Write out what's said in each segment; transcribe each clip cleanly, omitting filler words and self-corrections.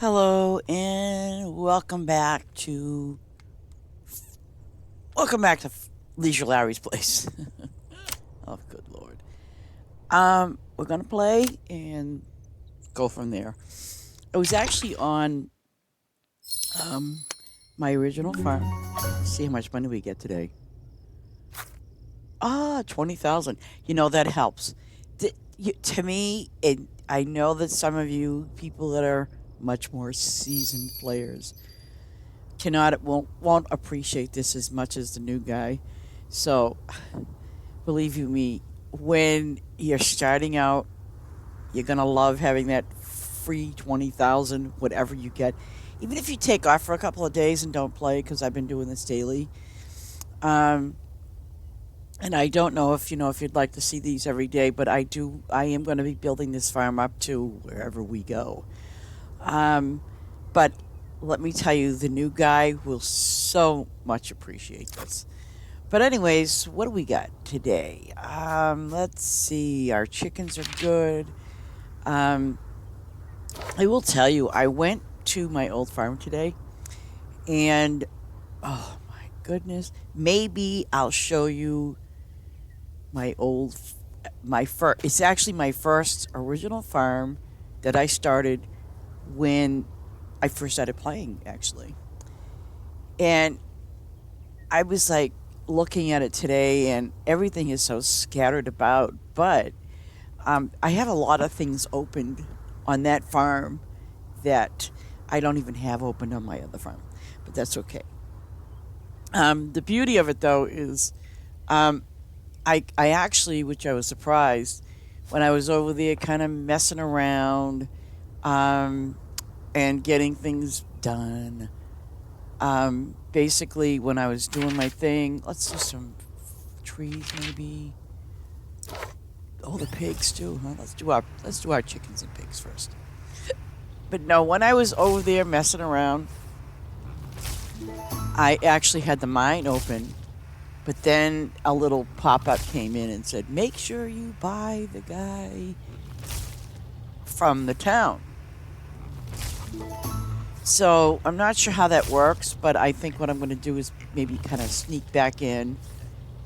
Hello and welcome back to Leisure Larry's place. Oh, good lord. We're gonna play and go from there. I was actually on um my original farm. See how much money we get today. 20,000. That helps. To me, I know that some of you people that are much more seasoned players won't appreciate this as much as the new guy. So, believe you me, when you're starting out, you're gonna love having that free 20,000, whatever you get. Even if you take off for a couple of days and don't play, because I've been doing this daily. Um, and I don't know if you'd like to see these every day, but I do. I am going to be building this farm up to wherever we go. Um, but let me tell you, the new guy will so much appreciate this. But anyways, what do we got today? Let's see. Our chickens are good. Um, I will tell you, I went to my old farm today, and oh my goodness, maybe I'll show you my old, my first. It's actually my first original farm that I started when I first started playing, actually. And I was like looking at it today, and everything is so scattered about. But I have a lot of things opened on that farm that I don't even have opened on my other farm. But that's okay. The beauty of it, though, is um, I actually, which I was surprised, when I was over there kind of messing around um, and getting things done. Basically, when I was doing my thing, let's do some trees maybe. Oh, the pigs too, huh? Let's do our chickens and pigs first. But no, when I was over there messing around, I actually had the mine open. But then a little pop up came in and said, "Make sure you buy the guy from the town." So I'm not sure how that works, but I think what I'm going to do is maybe kind of sneak back in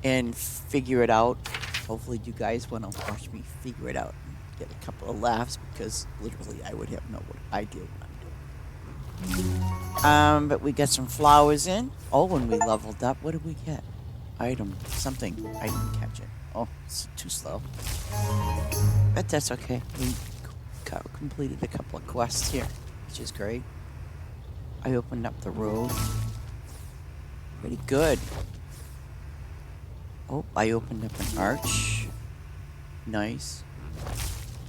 and figure it out. Hopefully, you guys want to watch me figure it out and get a couple of laughs because literally I would have no idea what I'm doing. But we got some flowers in. Oh, when we leveled up, what did we get? Item, something. I didn't catch it. Oh, it's too slow. But that's okay. We completed a couple of quests here, which is great. I opened up the road. Pretty good. Oh, I opened up an arch. Nice.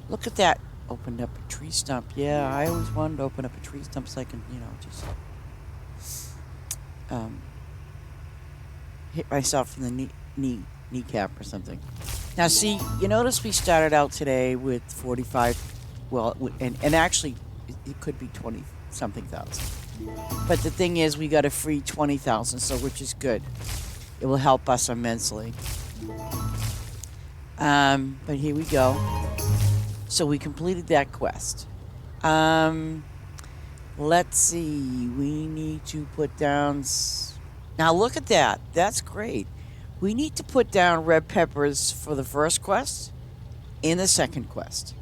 Look at that. Opened up a tree stump. Yeah, I always wanted to open up a tree stump so I can, just um, hit myself in the kneecap or something. Now, see, you notice we started out today with 45. Well, and actually, it could be 20 something thousand. But the thing is, we got a free 20,000, so which is good. It will help us immensely. But here we go. So we completed that quest. Let's see. We need to put down. Now look at that. That's great. We need to put down red peppers for the first quest and the second quest,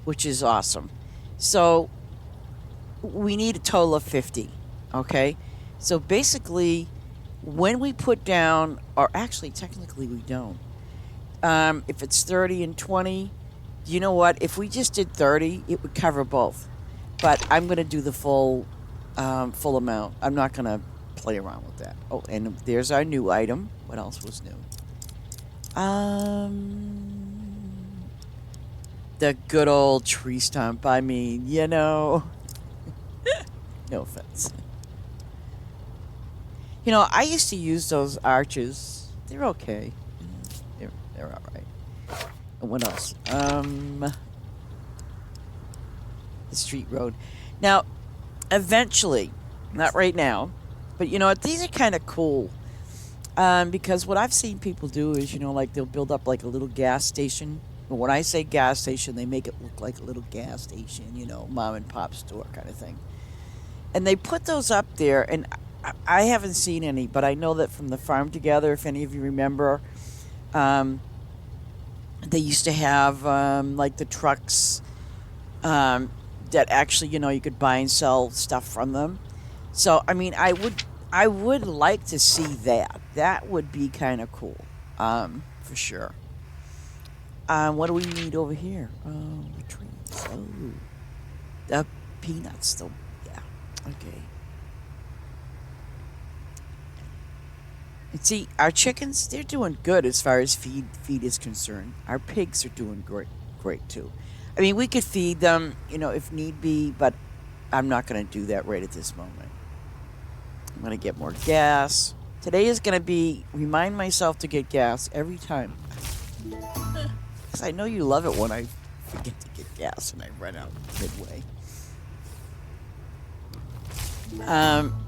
which is awesome. So we need a total of 50. Okay? So basically, when we put down, or actually, technically, we don't. If it's 30 and 20, you know what? If we just did 30, it would cover both. But I'm going to do the full amount. I'm not going to play around with that. Oh, and there's our new item. What else was new? The good old tree stump. I mean, no offense. I used to use those arches. They're okay. They're all right. And what else? The street road. Now, eventually, not right now, but you know what? These are kind of cool. Because what I've seen people do is, like they'll build up like a little gas station. But when I say gas station, they make it look like a little gas station, mom and pop store kind of thing. And they put those up there, and I haven't seen any, but I know that from the Farm Together, if any of you remember, um, they used to have like the trucks um, that actually, you could buy and sell stuff from them. So, I mean, I would like to see that. That would be kind of cool, for sure. What do we need over here? Oh, trees. Oh, the peanuts. Though, yeah. Okay. And see, our chickens, they're doing good as far as feed is concerned. Our pigs are doing great too. I mean, we could feed them, if need be, but I'm not going to do that right at this moment. I'm going to get more gas. Today is going to be remind myself to get gas every time. Because I know you love it when I forget to get gas and I run out midway. Um,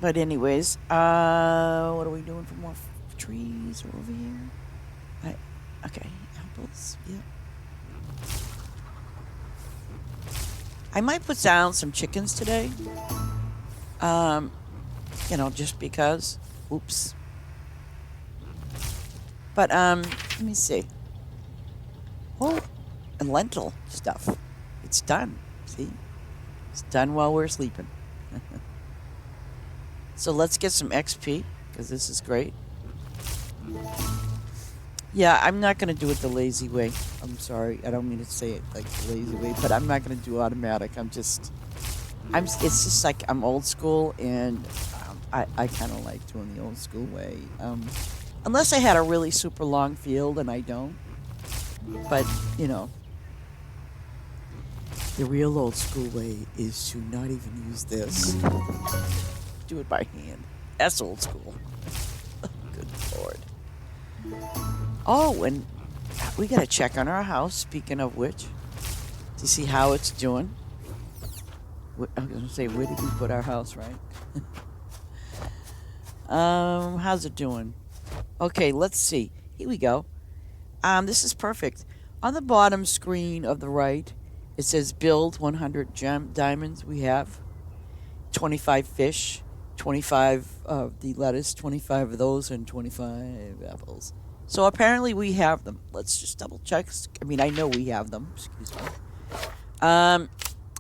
but anyways, what are we doing for more trees over here? Okay, apples. Yeah. I might put down some chickens today. Um, just because. Oops. But let me see. Oh, and lentil stuff. It's done. See? It's done while we're sleeping. So let's get some XP, because this is great. Yeah, I'm not going to do it the lazy way. I'm sorry. I don't mean to say it like the lazy way, but I'm not going to do automatic. It's just like I'm old school, and I kind of like doing the old school way. Unless I had a really super long field, and I don't. But, the real old school way is to not even use this. Do it by hand. That's old school. Good Lord. Oh, and we got to check on our house, speaking of which, to see how it's doing. I was going to say, where did we put our house, right? How's it doing? Okay, let's see. Here we go. This is perfect. On the bottom screen of the right, it says build 100 diamonds. We have 25 fish, 25 of the lettuce, 25 of those, and 25 apples. So apparently we have them. Let's just double check. I mean, I know we have them. Excuse me.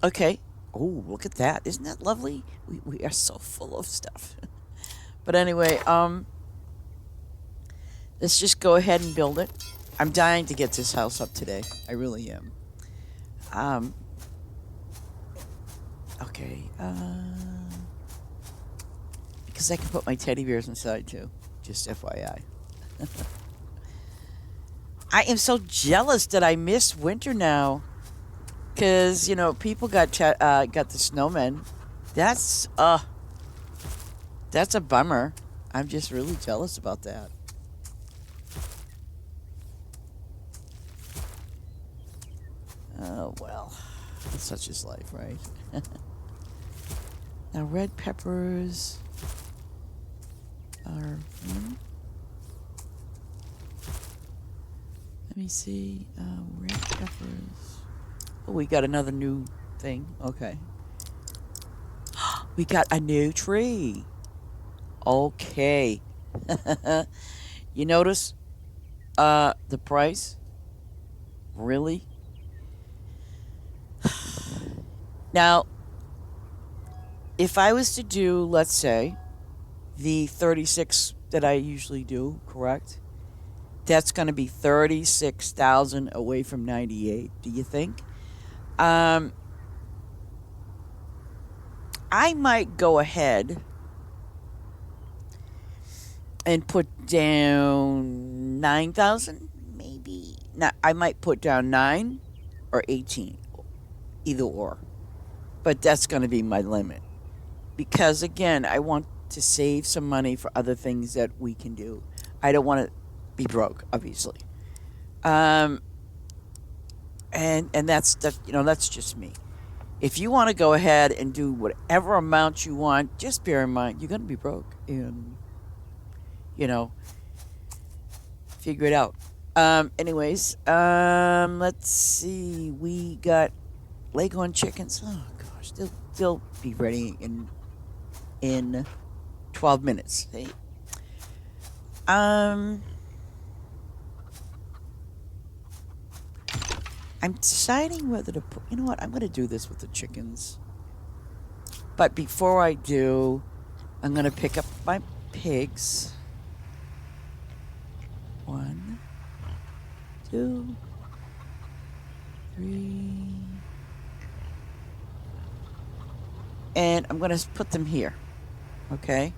Okay. Oh, look at that. Isn't that lovely? We are so full of stuff. But anyway, let's just go ahead and build it. I'm dying to get this house up today. I really am. Okay. Because I can put my teddy bears inside too. Just FYI. I am so jealous that I miss winter now. Because, people got the snowmen. That's a bummer. I'm just really jealous about that. Oh, well. Such is life, right? Now, red peppers are... Let me see. Red peppers. Oh, we got another new thing. Okay. We got a new tree. Okay. You notice the price? Really? Now, if I was to do, let's say, the 36 that I usually do, correct? That's going to be 36,000 away from 98. Do you think? I might go ahead and put down 9,000, maybe. Now, I might put down 9 or 18, either or. But that's going to be my limit. Because, again, I want to save some money for other things that we can do. I don't want to be broke, obviously. And that's just me. If you want to go ahead and do whatever amount you want, just bear in mind you're going to be broke, and figure it out. Anyways, let's see. We got Leghorn chickens. Oh gosh, gosh, they'll be ready in 12 minutes. Um, I'm deciding whether to put. You know what? I'm going to do this with the chickens. But before I do, I'm going to pick up my pigs. 1, 2, 3. And I'm going to put them here. Okay?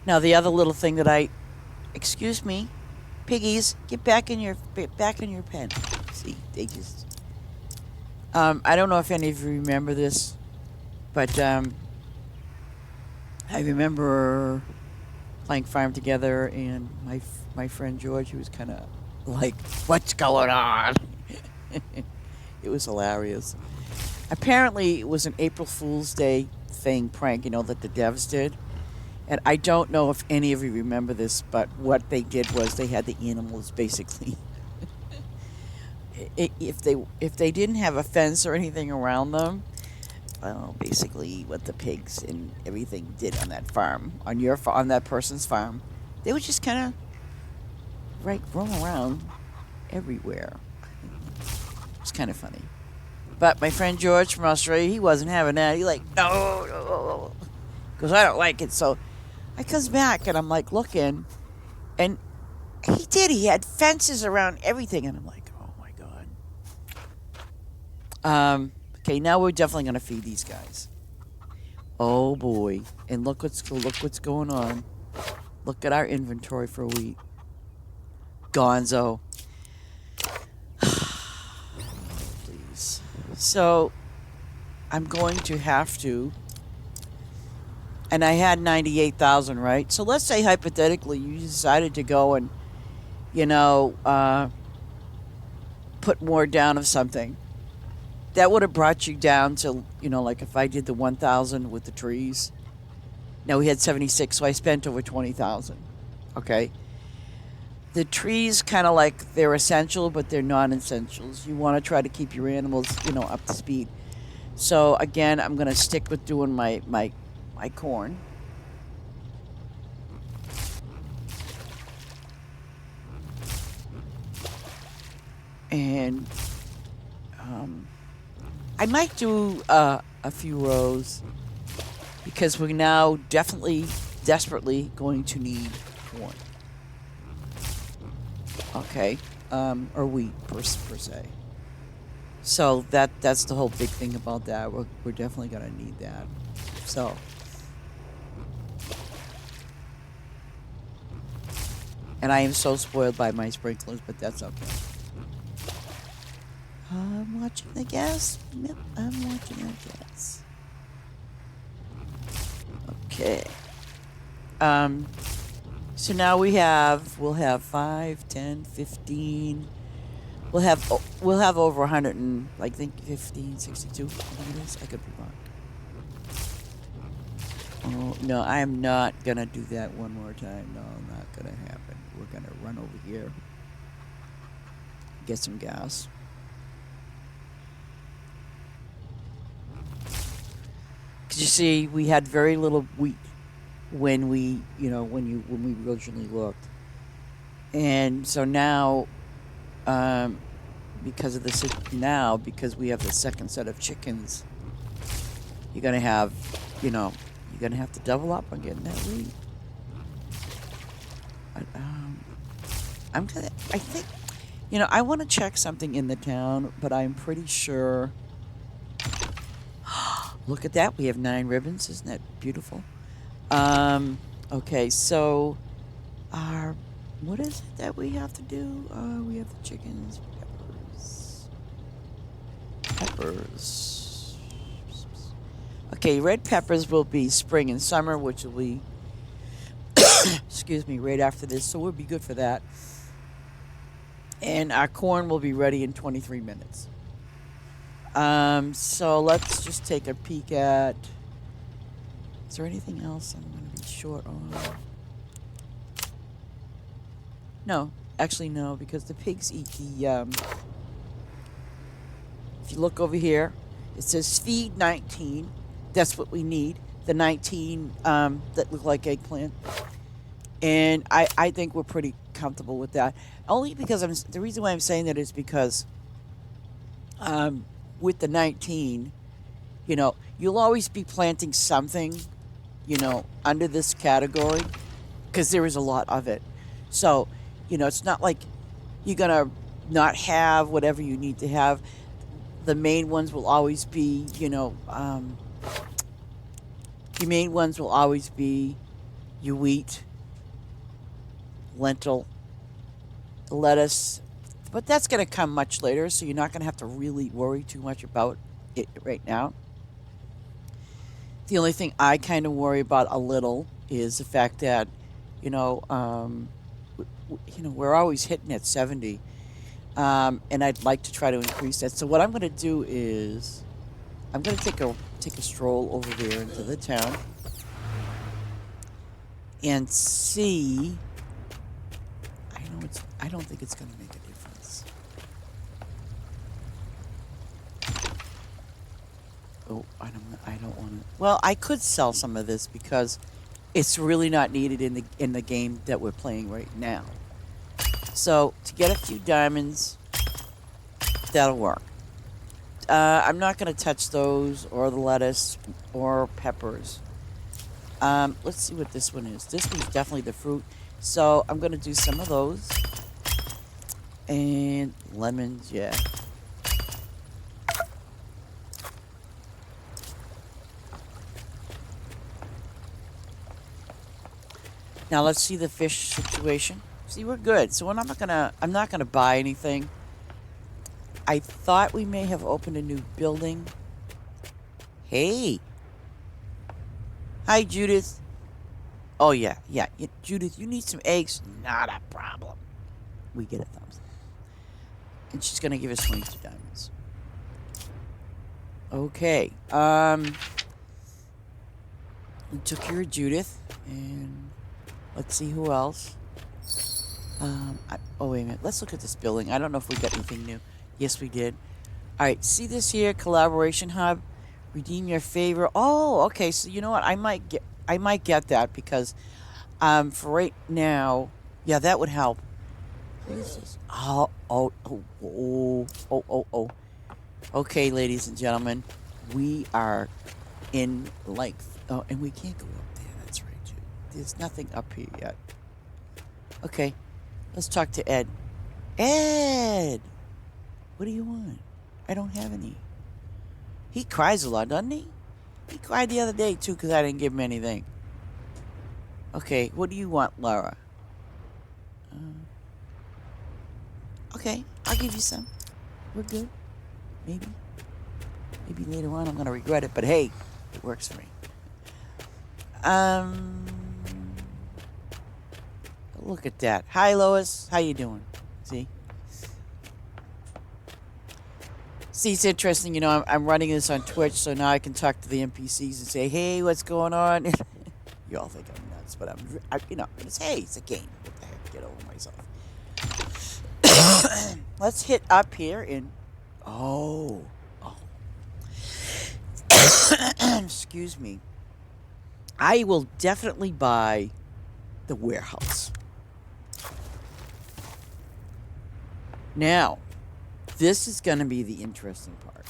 Now the other little thing that excuse me, piggies, get back in your pen. See, they just. I don't know if any of you remember this, but I remember playing farm together, and my friend George, he was kind of like, "What's going on?" It was hilarious. Apparently, it was an April Fool's Day thing prank, that the devs did. And I don't know if any of you remember this, but what they did was they had the animals basically. If they didn't have a fence or anything around them, well, basically what the pigs and everything did on that farm, on that person's farm, they would just kind of roam around everywhere. It's kind of funny. But my friend George from Australia, he wasn't having that. He no, because I don't like it. So I comes back and I'm looking, and he had fences around everything, and I'm like, oh my god. Okay, now we're definitely gonna feed these guys. Oh boy, and look what's going on. Look at our inventory for wheat. Gonzo. Please. So I'm going to have to. And I had 98,000, right? So let's say hypothetically you decided to go and, put more down of something. That would have brought you down to, if I did the 1,000 with the trees. Now we had 76, so I spent over 20,000. Okay? The trees kind of they're essential, but they're non-essentials. You want to try to keep your animals, up to speed. So again, I'm going to stick with doing my corn. And I might do a few rows because we're now desperately going to need corn. Okay, or wheat per se. So that's the whole big thing about that. We're definitely gonna need that. So. And I am so spoiled by my sprinklers, but that's okay. I'm watching the gas. Yep, I'm watching the gas. Okay. So now we'll have 5, 10, 15. We'll have over 100 and I think 15, 62. I think it is. I could be wrong. Oh, no, I am not going to do that one more time. No, not going to happen. We're going to run over here. Get some gas. Because you see, we had very little wheat when we originally looked. And so now, because we have the second set of chickens, you're going to have, you're going to have to double up on getting that wheat. But, I think, I want to check something in the town, but I'm pretty sure. Look at that. We have 9 ribbons. Isn't that beautiful? Okay, so what is it that we have to do? We have the chickens, peppers. Okay, red peppers will be spring and summer, which will be, excuse me, right after this. So we'll be good for that. And our corn will be ready in 23 minutes. So let's just take a peek at. Is there anything else I'm going to be short on? No, actually no, because the pigs eat the. If you look over here, it says feed 19. That's what we need. The 19 that look like eggplant, and I think we're pretty comfortable with that. Only because the reason why I'm saying that is because um, with the 19, you'll always be planting something, under this category because there is a lot of it. So, it's not like you're going to not have whatever you need to have. The main ones will always be, your main ones will always be your wheat, lentil, lettuce, but that's going to come much later, so you're not going to have to really worry too much about it right now. The only thing I kind of worry about a little is the fact that, we're always hitting at 70, and I'd like to try to increase that. So what I'm going to do is I'm going to take a stroll over there into the town and see. I don't think it's going to make a difference. Oh, I don't want to. Well, I could sell some of this because it's really not needed in the game that we're playing right now. So to get a few diamonds, that'll work. I'm not going to touch those or the lettuce or peppers. Let's see what this one is. This one's definitely the fruit. So I'm going to do some of those. And lemons, yeah. Now let's see the fish situation. See, we're good. So I'm not gonna buy anything. I thought we may have opened a new building. Hey. Hi, Judith. Oh, yeah. Judith, you need some eggs? Not a problem. We get a thumbs up. And she's going to give us 22 diamonds. Okay. We took care of Judith. And let's see who else. Oh, wait a minute. Let's look at this building. I don't know if we got anything new. Yes, we did. All right. See this here? Collaboration Hub. Redeem your favor. Oh, okay. So you know what? I might get that because for right now, yeah, that would help. What is this? Oh. Okay, ladies and gentlemen, we are in oh, and we can't go up there. That's right, too. There's nothing up here yet. Okay, let's talk to Ed. Ed, what do you want? I don't have any. He cries a lot, doesn't he? He cried the other day, too, because I didn't give him anything. Okay, what do you want, Laura? Okay, I'll give you some. We're good. Maybe. Maybe later on I'm going to regret it, but hey, it works for me. Look at that. Hi, Lois. How you doing? See? See, it's interesting, I'm running this on Twitch, so now I can talk to the NPCs and say, hey, what's going on? You all think I'm nuts, but it's a game. What the heck? Get over myself. Let's hit up here and... Oh. Excuse me. I will definitely buy the warehouse. Now, this is going to be the interesting part.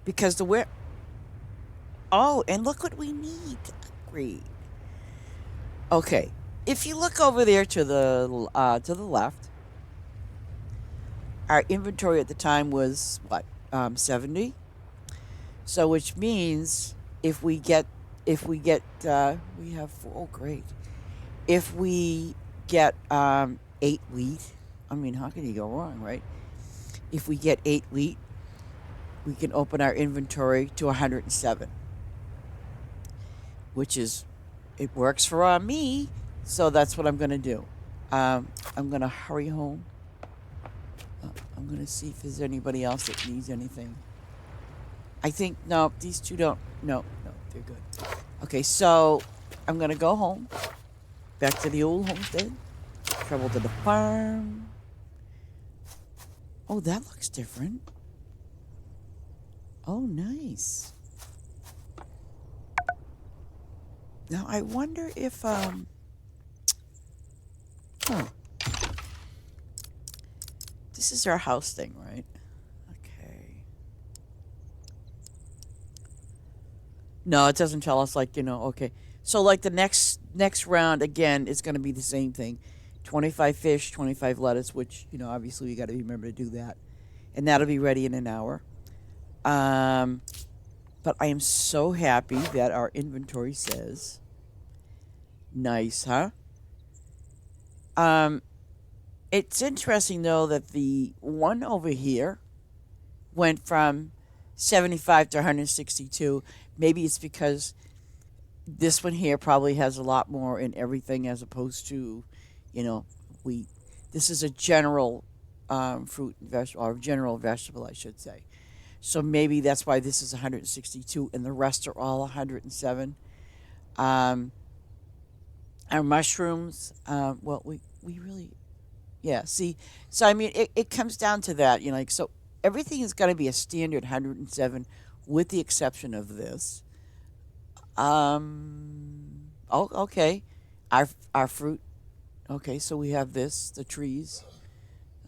Because Oh, and look what we need to upgrade. Okay. If you look over there to the left, our inventory at the time was, 70? So, which means if we have, oh, great. If we get 8 wheat, how can you go wrong, right? If we get 8 wheat, we can open our inventory to 107. Which is, it works for me, so that's what I'm going to do. I'm going to hurry home. I'm going to see if there's anybody else that needs anything. I think, no, these two don't. No, they're good. Okay, so I'm going to go home. Back to the old homestead. Travel to the farm. Oh, that looks different. Oh, nice. Now, I wonder if, huh. This is our house thing, right? Okay. No, it doesn't tell us, like, okay. So, like, the next round, again, is going to be the same thing. 25 fish, 25 lettuce, which, obviously we got to remember to do that. And that'll be ready in an hour. But I am so happy that our inventory says nice, huh? It's interesting though that the one over here went from 75 to 162. Maybe it's because this one here probably has a lot more in everything as opposed to, wheat. This is a general fruit and vegetable, or general vegetable, I should say. So maybe that's why this is 162 and the rest are all 107. Our mushrooms, well, we really, yeah, see, so I mean, it comes down to that, like, so everything is going to be a standard 107 with the exception of this. Oh, okay. Our fruit, okay, so we have this, the trees.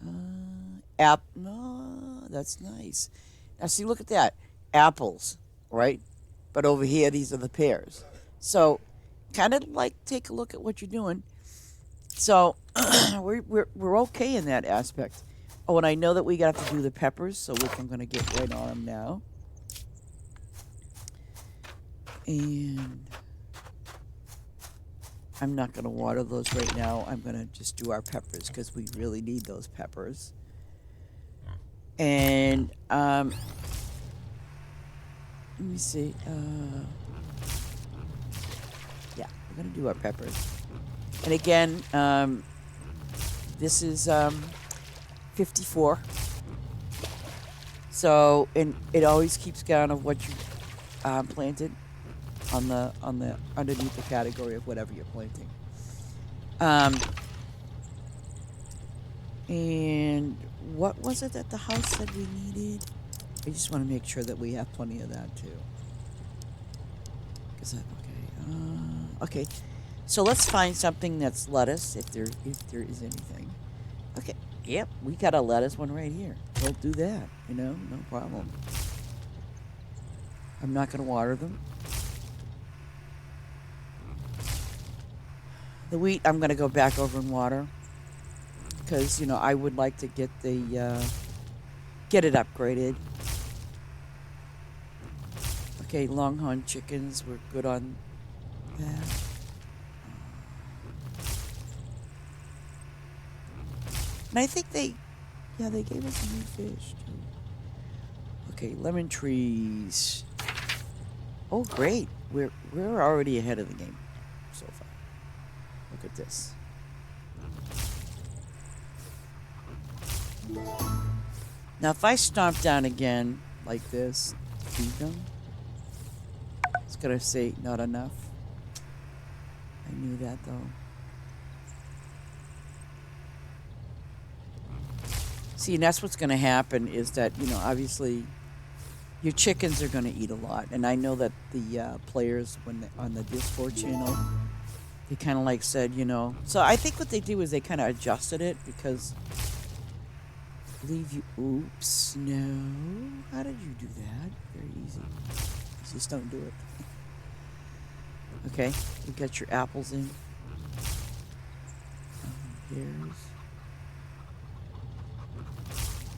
No, that's nice. Now, see, look at that. Apples, right? But over here, these are the pears. So, kind of like take a look at what you're doing. So, we're okay in that aspect. Oh, and I know that we got to do the peppers, so which I'm going to get right on them now. And I'm not going to water those right now. I'm going to just do our peppers because we really need those peppers. And let me see. Yeah, we're gonna do our peppers. And again, this is 54. So, and it always keeps count of what you planted on the underneath the category of whatever you're planting. And what was it that the house said we needed? I just want to make sure that we have plenty of that too. Okay. So let's find something that's lettuce, if there is anything. Okay. Yep, we got a lettuce one right here. We'll do that. No problem. I'm not going to water them. The wheat, I'm going to go back over and water. Because, I would like to get get it upgraded. Okay, longhorn chickens, we're good on that. And I think they gave us a new fish too. Okay, lemon trees. Oh, great. We're already ahead of the game so far. Look at this. Now, if I stomp down again like this, feed them, it's going to say not enough. I knew that, though. See, and that's what's going to happen is that, obviously, your chickens are going to eat a lot. And I know that the players, on the Discord channel, they kind of like said, So I think what they do is they kind of adjusted it because... Oops, no. How did you do that? Very easy. Just don't do it. Okay, you got your apples in. Pears.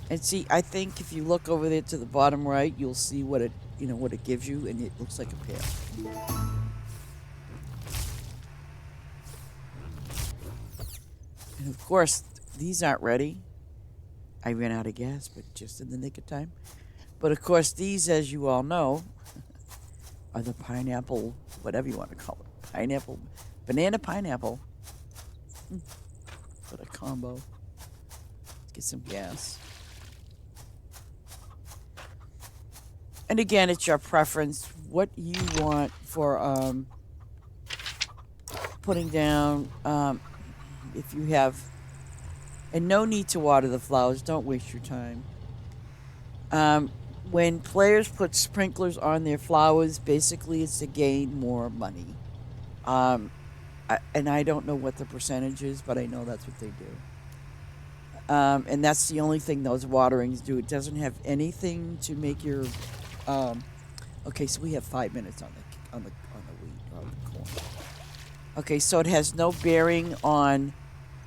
And see, I think if you look over there to the bottom right, you'll see what it, what it gives you, and it looks like a pear. And of course, these aren't ready. I ran out of gas, but just in the nick of time. But of course, these, as you all know, are the pineapple, whatever you want to call it. Pineapple, banana pineapple. What a combo. Let's get some gas. And again, it's your preference. What you want for putting down. if you have, and no need to water the flowers. Don't waste your time. Um, when players put sprinklers on their flowers, basically it's to gain more money. Um, and I don't know what the percentage is, but I know that's what they do. And that's the only thing those waterings do. It doesn't have anything to make your. Um, okay, so we have 5 minutes on the wheat on the corn. Okay, so it has no bearing on,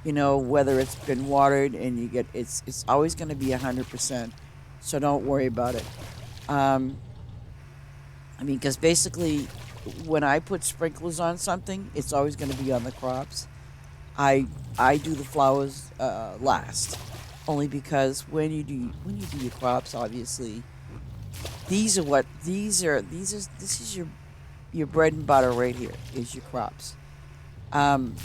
whether it's been watered, and you get it's always going to be 100%. So don't worry about it. Um, I mean, because basically, when I put sprinklers on something, it's always going to be on the crops. I I do the flowers last, only because when you do your crops, obviously these are what this is your bread and butter right here is your crops, um,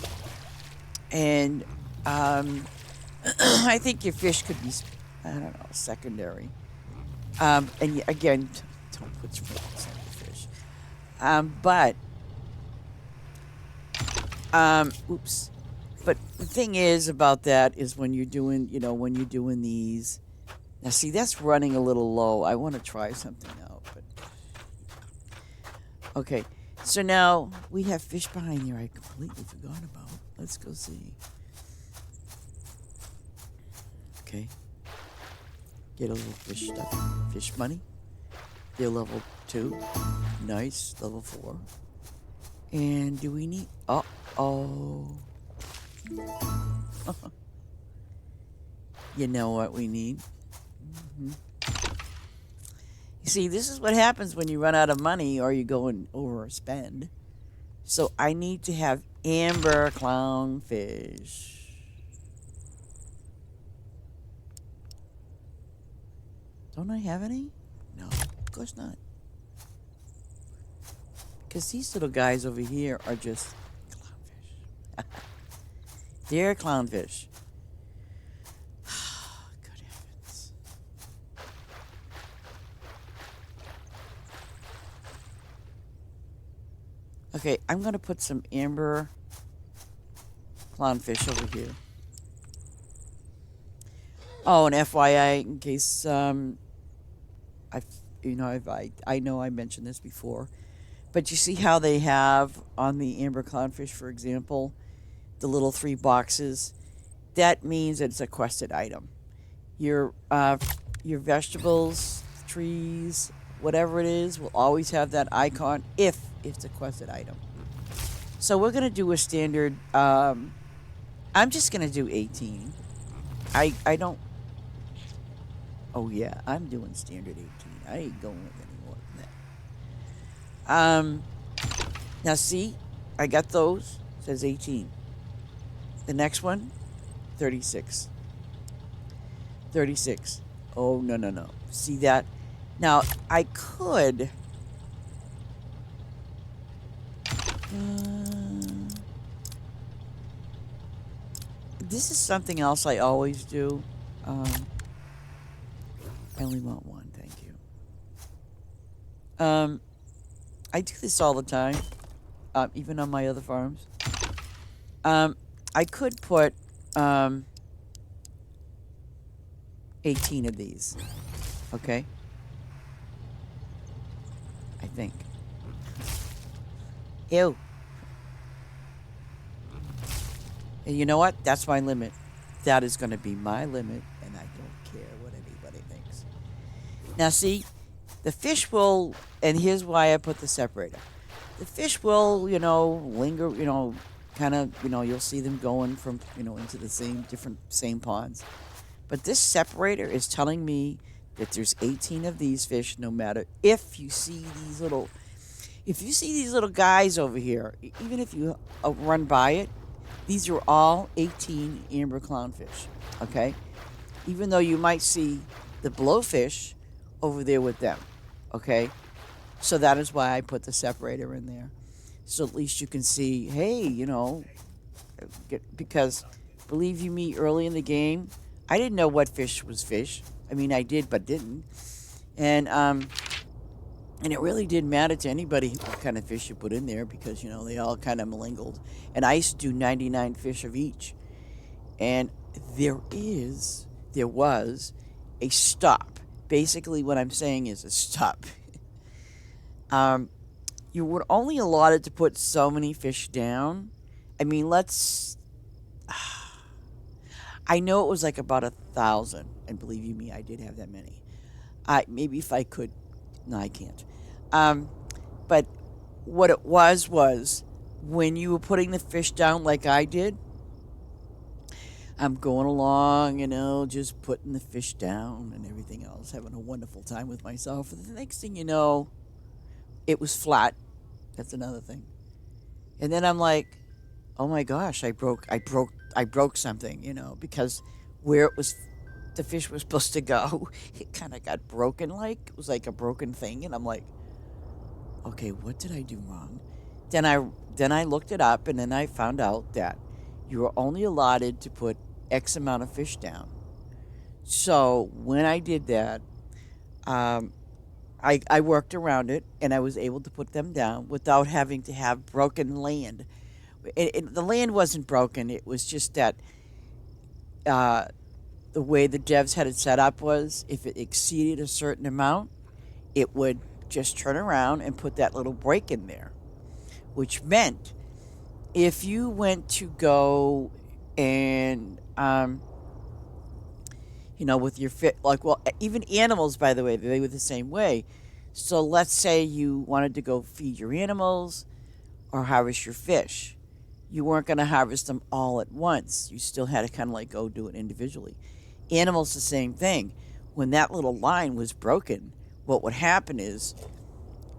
and I think your fish could be I don't know secondary, and again don't put sprinkles on your fish, but oops. But the thing is about that is when you're doing these. Now, see, that's running a little low. I want to try something out, but okay. So now we have fish behind there. I completely forgot about. Let's go see. Okay, get a little fish stuff. Fish money. They're level 2. Nice, level 4. And do we need? Oh. You know what we need? hmm You see, this is what happens when you run out of money or you go and overspend. So I need to have amber clownfish. Don't I have any? No, of course not. Because these little guys over here are just clownfish. They're clownfish. Good heavens. Okay, I'm going to put some amber clownfish over here. Oh, and FYI, in case I know I mentioned this before, but you see how they have on the amber clownfish, for example, the little 3 boxes. That means it's a quested item. Your vegetables, trees, whatever it is, will always have that icon if it's a quested item. So we're gonna do a standard. I'm just gonna do 18. I don't. Oh yeah, I'm doing standard 18. I ain't going with any more than that. Now see, I got those. It says 18. The next one, 36. 36. Oh, no, no, no. See that? Now, I could. This is something else I always do. I only want one, thank you. I do this all the time, even on my other farms. I could put 18 of these. Okay? I think. Ew. And you know what? That's my limit. That is going to be my limit, and I don't care what anybody thinks. Now, see, the fish will, and here's why I put the separator. The fish will, linger, kind of, you'll see them going from, into the same ponds. But this separator is telling me that there's 18 of these fish, no matter if you see these little guys over here, even if you run by it, these are all 18 amber clownfish, okay? Even though you might see the blowfish over there with them, okay? So that is why I put the separator in there. So at least you can see, hey, because believe you me, early in the game, I didn't know what fish was fish. I mean, I did, but didn't. And it really didn't matter to anybody what kind of fish you put in there because, they all kind of mingled. And I used to do 99 fish of each. And there was a stop. Basically, what I'm saying is a stop. um, you were only allotted to put so many fish down. I mean, I know it was like about 1,000, and believe you me, I did have that many. Maybe if I could, no, I can't. Um, but what it was when you were putting the fish down like I did, I'm going along, just putting the fish down and everything else, having a wonderful time with myself. And the next thing you know, it was flat. That's another thing. And then I'm like, oh my gosh, I broke something, because where the fish was supposed to go, it kind of got broken. Like it was like a broken thing, and I'm like, okay, what did I do wrong? Then I looked it up, and then I found out that you were only allotted to put X amount of fish down. So when I did that, um, I worked around it, and I was able to put them down without having to have broken land. The land wasn't broken. It was just that uh, the way the devs had it set up was if it exceeded a certain amount, it would just turn around and put that little break in there, which meant if you went to go and with your fit, like, well, even animals, by the way, they were the same way. So let's say you wanted to go feed your animals or harvest your fish. You weren't going to harvest them all at once. You still had to kind of like go do it individually. Animals, the same thing. When that little line was broken, what would happen is,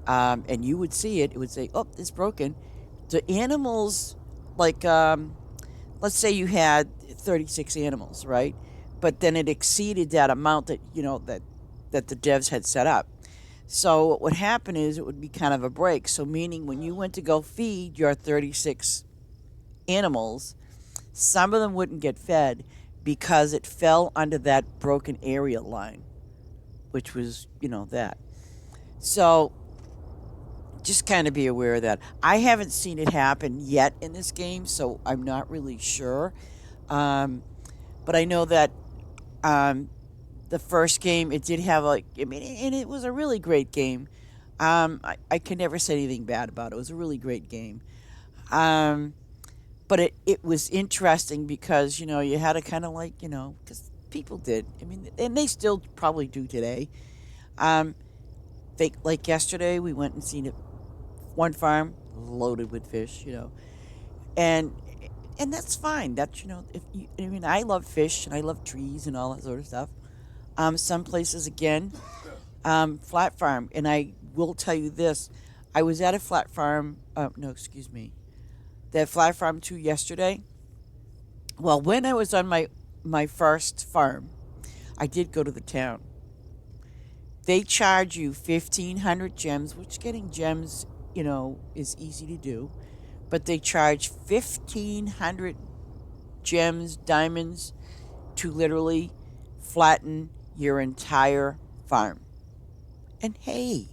and you would see it, it would say, oh, it's broken. The animals, like, let's say you had 36 animals, right? But then it exceeded that amount that the devs had set up. So what would happen is it would be kind of a break. So meaning when you went to go feed your 36 animals, some of them wouldn't get fed because it fell under that broken area line, which was, that. So just kind of be aware of that. I haven't seen it happen yet in this game, so I'm not really sure. But I know that the first game, it did have and it was a really great game. I can never say anything bad about it. It was a really great game. Um, but it was interesting because, you had to kind of like, because people did. I mean, and they still probably do today. Um, like yesterday, we went and seen it. One farm loaded with fish, and and that's fine. That's if you, I mean, I love fish and I love trees and all that sort of stuff. Some places again, flat farm, and I will tell you this: I was at a flat farm. No, excuse me, that flat farm too yesterday. Well, when I was on my first farm, I did go to the town. They charge you 1,500 gems, which getting gems, is easy to do. But they charge 1,500 gems, diamonds, to literally flatten your entire farm. And hey,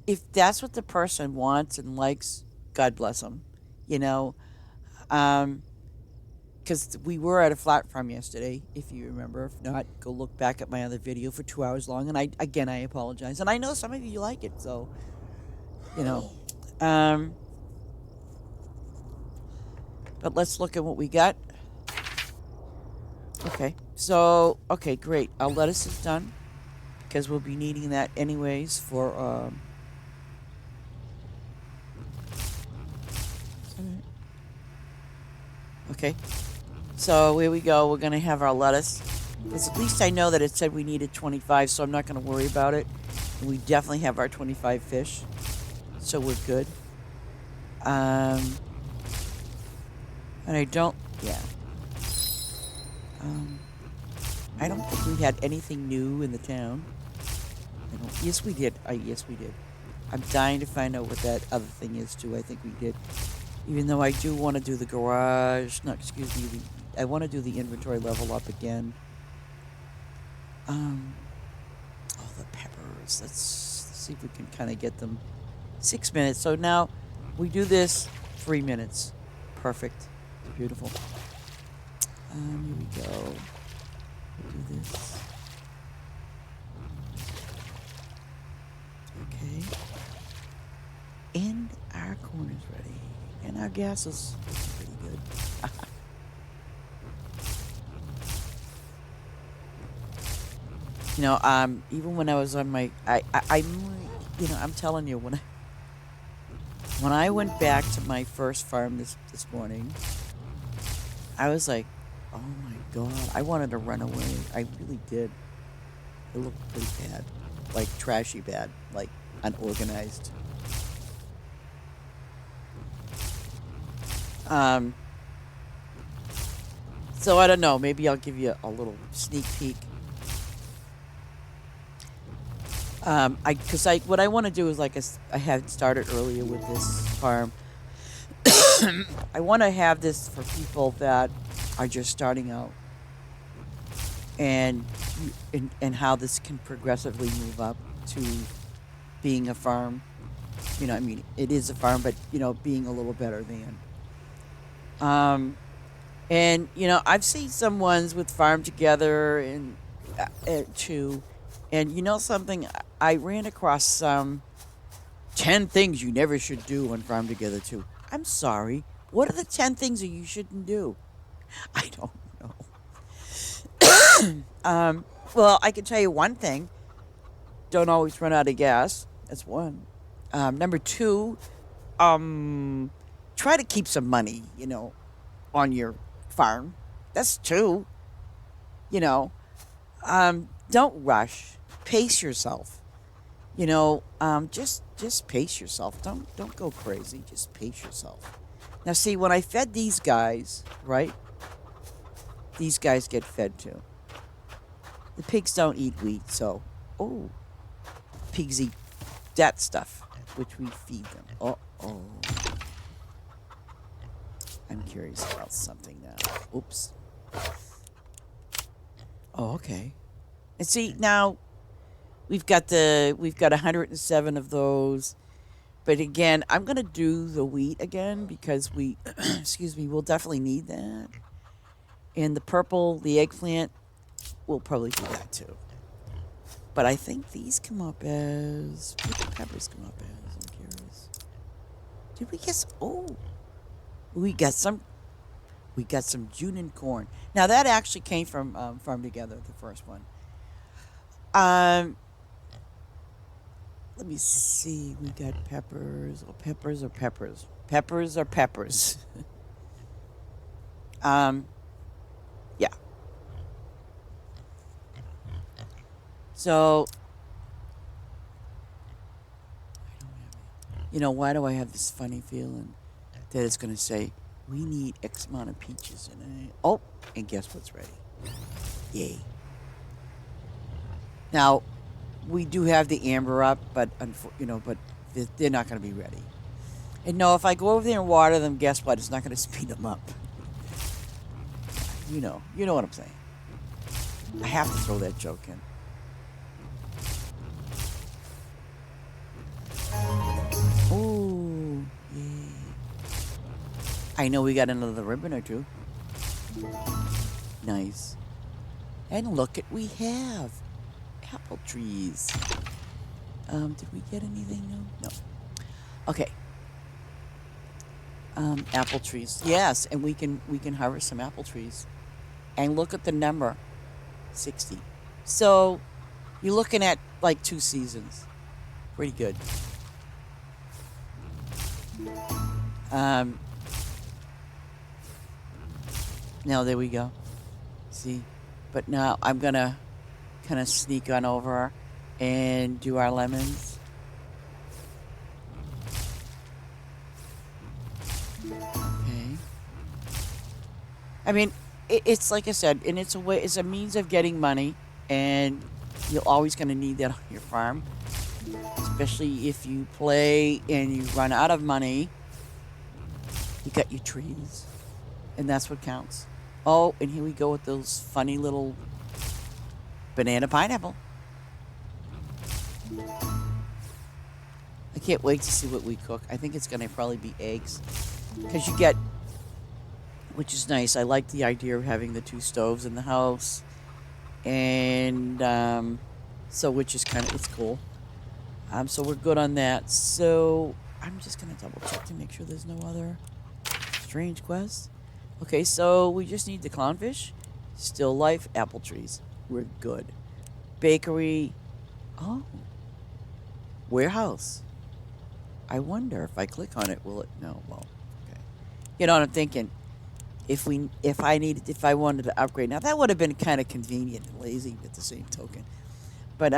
if that's what the person wants and likes, God bless them. You know, because we were at a flat farm yesterday, if you remember. If not, go look back at my other video for 2 hours long. And I apologize. And I know some of you like it, so you know. But let's look at what we got. Okay, so okay, great. Our lettuce is done because we'll be needing that anyways for. Okay, so here we go. We're gonna have our lettuce. Because at least I know that it said we needed 25, so I'm not gonna worry about it. And we definitely have our 25 fish, so we're good. And I don't. Yeah. I don't think we had anything new in the town. Yes, we did. Yes, we did. I'm dying to find out what that other thing is, too. I think we did. Even though I do want to do the garage. No, excuse me. I want to do the inventory level up again. Oh, the peppers. Let's see if we can kind of get them. 6 minutes. So now we do this 3 minutes. Perfect. Beautiful. Here we go. Do this. Okay. And our corn is ready. And our gas is pretty good. Even when I was on my, I'm telling you, when I went back to my first farm this morning, I was like, oh my God, I wanted to run away. I really did. It looked pretty bad, like trashy bad, like unorganized. So I don't know. Maybe I'll give you a little sneak peek. What I want to do is I had started earlier with this farm. I want to have this for people that are just starting out, and how this can progressively move up to being a farm. It is a farm, but being a little better than. And I've seen some ones with Farm Together and too, and something, I ran across some 10 things you never should do on Farm Together too. I'm sorry. What are the 10 things that you shouldn't do? I don't know. Well, I can tell you one thing. Don't always run out of gas. That's one. Number two, try to keep some money, on your farm. That's two. Don't rush. Pace yourself. Just pace yourself. Don't go crazy. Just pace yourself. Now, see, when I fed these guys, right? These guys get fed too. The pigs don't eat wheat, so pigs eat that stuff, which we feed them. Oh. I'm curious about something now. Oops. Oh, okay. And see, now we've got 107 of those. But again, I'm going to do the wheat again because we'll definitely need that. And the eggplant, we'll probably do that too. But I think these come up as, what do the peppers come up as? I'm curious. Did we guess? Oh, we got some June and corn. Now that actually came from Farm Together, the first one. Let me see. We got peppers. Oh, peppers or peppers. Peppers or peppers. Yeah. So, why do I have this funny feeling that it's going to say, we need X amount of peaches in it? Oh, and guess what's ready? Yay. Now, we do have the amber up, but they're not going to be ready. And no, if I go over there and water them, guess what? It's not going to speed them up. You know what I'm saying. I have to throw that joke in. Oh, yay. I know we got another ribbon or two. Nice. And look at we have. Apple trees. Did we get anything new? No. Okay. Apple trees. Yes, and we can harvest some apple trees. And look at the number. 60. So you're looking at like 2 seasons. Pretty good. Now there we go. See? But now I'm gonna kind of sneak on over and do our lemons. Okay. I mean, it's like I said, and it's a means of getting money, and you're always going to need that on your farm, especially if you play and you run out of money. You got your trees, and that's what counts. Oh, and here we go with those funny little banana pineapple. I can't wait to see what we cook. I think it's going to probably be eggs. Because you get which is nice. I like the idea of having the two stoves in the house, and so which is kind of it's cool. So we're good on that. So I'm just gonna double check to make sure there's no other strange quests. Okay, so we just need the clownfish, still life, apple trees. We're good. Bakery. Oh, warehouse. I wonder if I click on it, will it? No. Well, okay. You know what I'm thinking? If I wanted to upgrade now, that would have been kind of convenient and lazy at the same token. But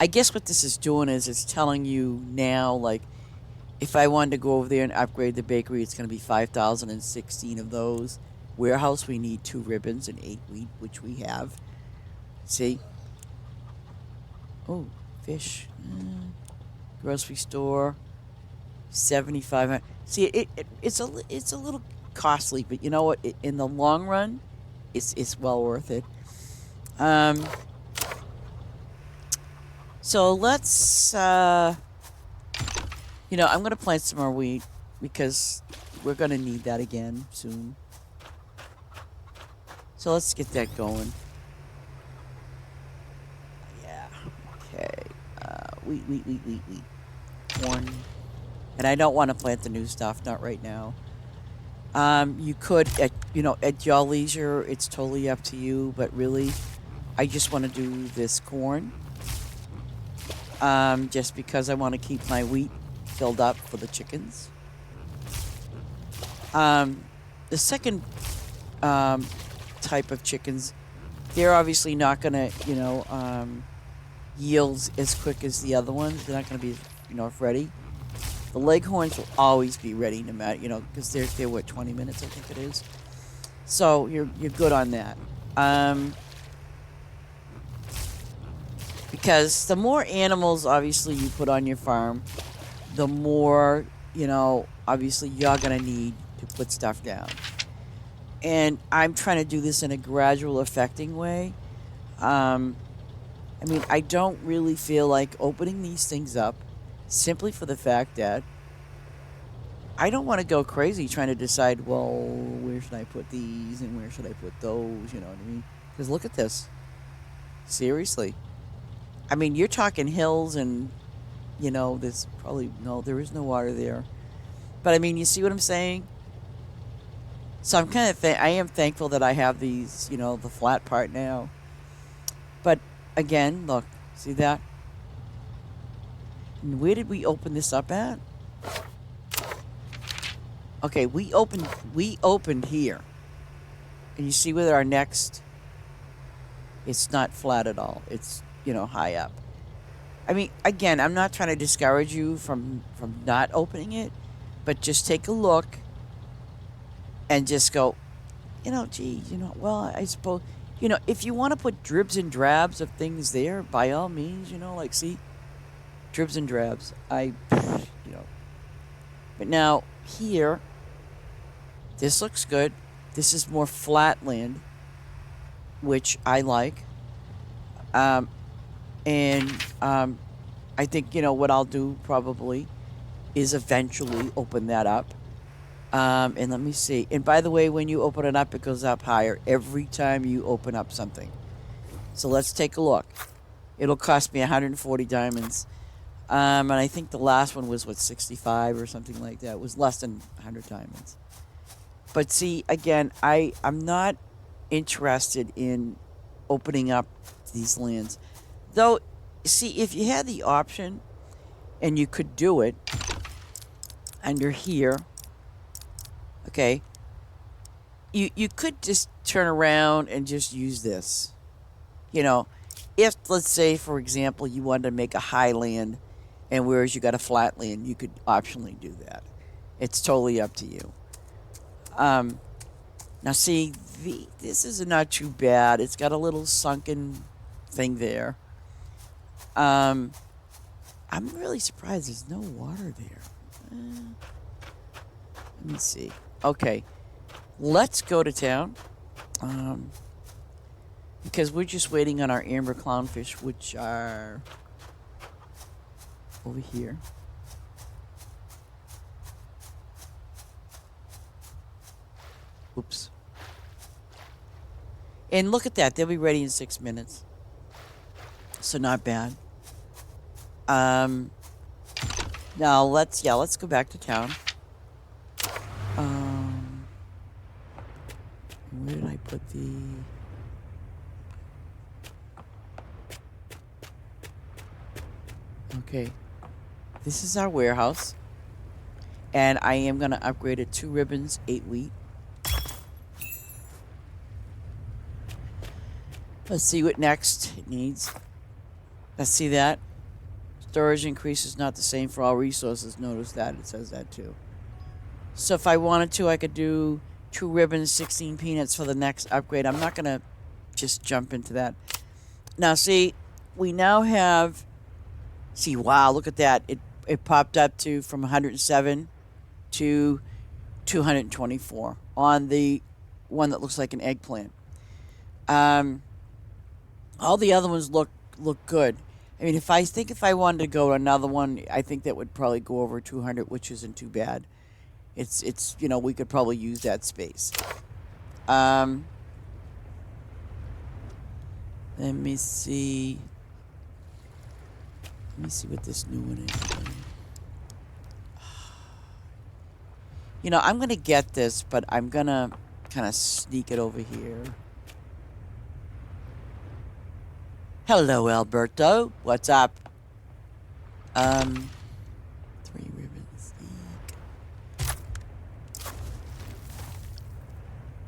I guess what this is doing is it's telling you now, like, if I wanted to go over there and upgrade the bakery, it's going to be 5,016 of those. Warehouse, we need 2 ribbons and 8 wheat, which we have. See? Oh, fish. Grocery store, 7,500. See, it's a little costly, but you know what? In the long run, it's well worth it. So let's I'm gonna plant some more wheat because we're gonna need that again soon. So let's get that going. Yeah. Okay. Wheat. Corn. And I don't want to plant the new stuff, not right now. You could, at your leisure, it's totally up to you. But really, I just want to do this corn. Just because I want to keep my wheat filled up for the chickens. The second type of chickens, they're obviously not going to, yield as quick as the other ones. They're not going to be, ready. The leghorns will always be ready no matter, because they're what, 20 minutes, I think it is. So you're good on that. Because the more animals, obviously, you put on your farm, the more, obviously, you're going to need to put stuff down. And I'm trying to do this in a gradual, affecting way. I don't really feel like opening these things up simply for the fact that I don't want to go crazy trying to decide, well, where should I put these and where should I put those, you know what I mean? Because look at this. Seriously. You're talking hills and, there's probably, no, there is no water there. But, you see what I'm saying? So I'm kind of, I am thankful that I have these, the flat part now. But, again, look, see that? And where did we open this up at? Okay, we opened here. And you see with our next, it's not flat at all. It's, high up. Again, I'm not trying to discourage you from not opening it, but just take a look and just go, geez, well, I suppose, if you want to put dribs and drabs of things there, by all means, see, dribs and drabs. But now here, this looks good. This is more flat land, which I like. I think, what I'll do probably is eventually open that up. And let me see. And by the way, when you open it up, it goes up higher every time you open up something. So let's take a look. It'll cost me 140 diamonds. And I think the last one was, 65 or something like that. It was less than 100 diamonds. But see, again, I'm not interested in opening up these lands. Though, see, if you had the option and you could do it under here, okay, you could just turn around and just use this. If, let's say, for example, you wanted to make a high land and whereas you got a flat land, you could optionally do that. It's totally up to you. Now, see, this is not too bad. It's got a little sunken thing there. I'm really surprised there's no water there. Let me see. Okay, let's go to town. Because we're just waiting on our amber clownfish, which are over here. Oops. And look at that. They'll be ready in 6 minutes. So not bad. Now let's go back to town. Where did I put the... Okay. This is our warehouse. And I am going to upgrade it 2 ribbons, 8 wheat. Let's see what next it needs. Let's see that. Storage increase is not the same for all resources. Notice that. It says that too. So if I wanted to, I could do 2 ribbons, 16 peanuts for the next upgrade. I'm not going to just jump into that. Now, see, we now have... See, wow, look at that. It popped up to from 107 to 224 on the one that looks like an eggplant. All the other ones look good. I mean, if I wanted to go to another one, I think that would probably go over 200, which isn't too bad. It's we could probably use that space. Let me see. Let me see what this new one is. I'm going to get this, but I'm going to kind of sneak it over here. Hello, Alberto. What's up? 3 ribbons.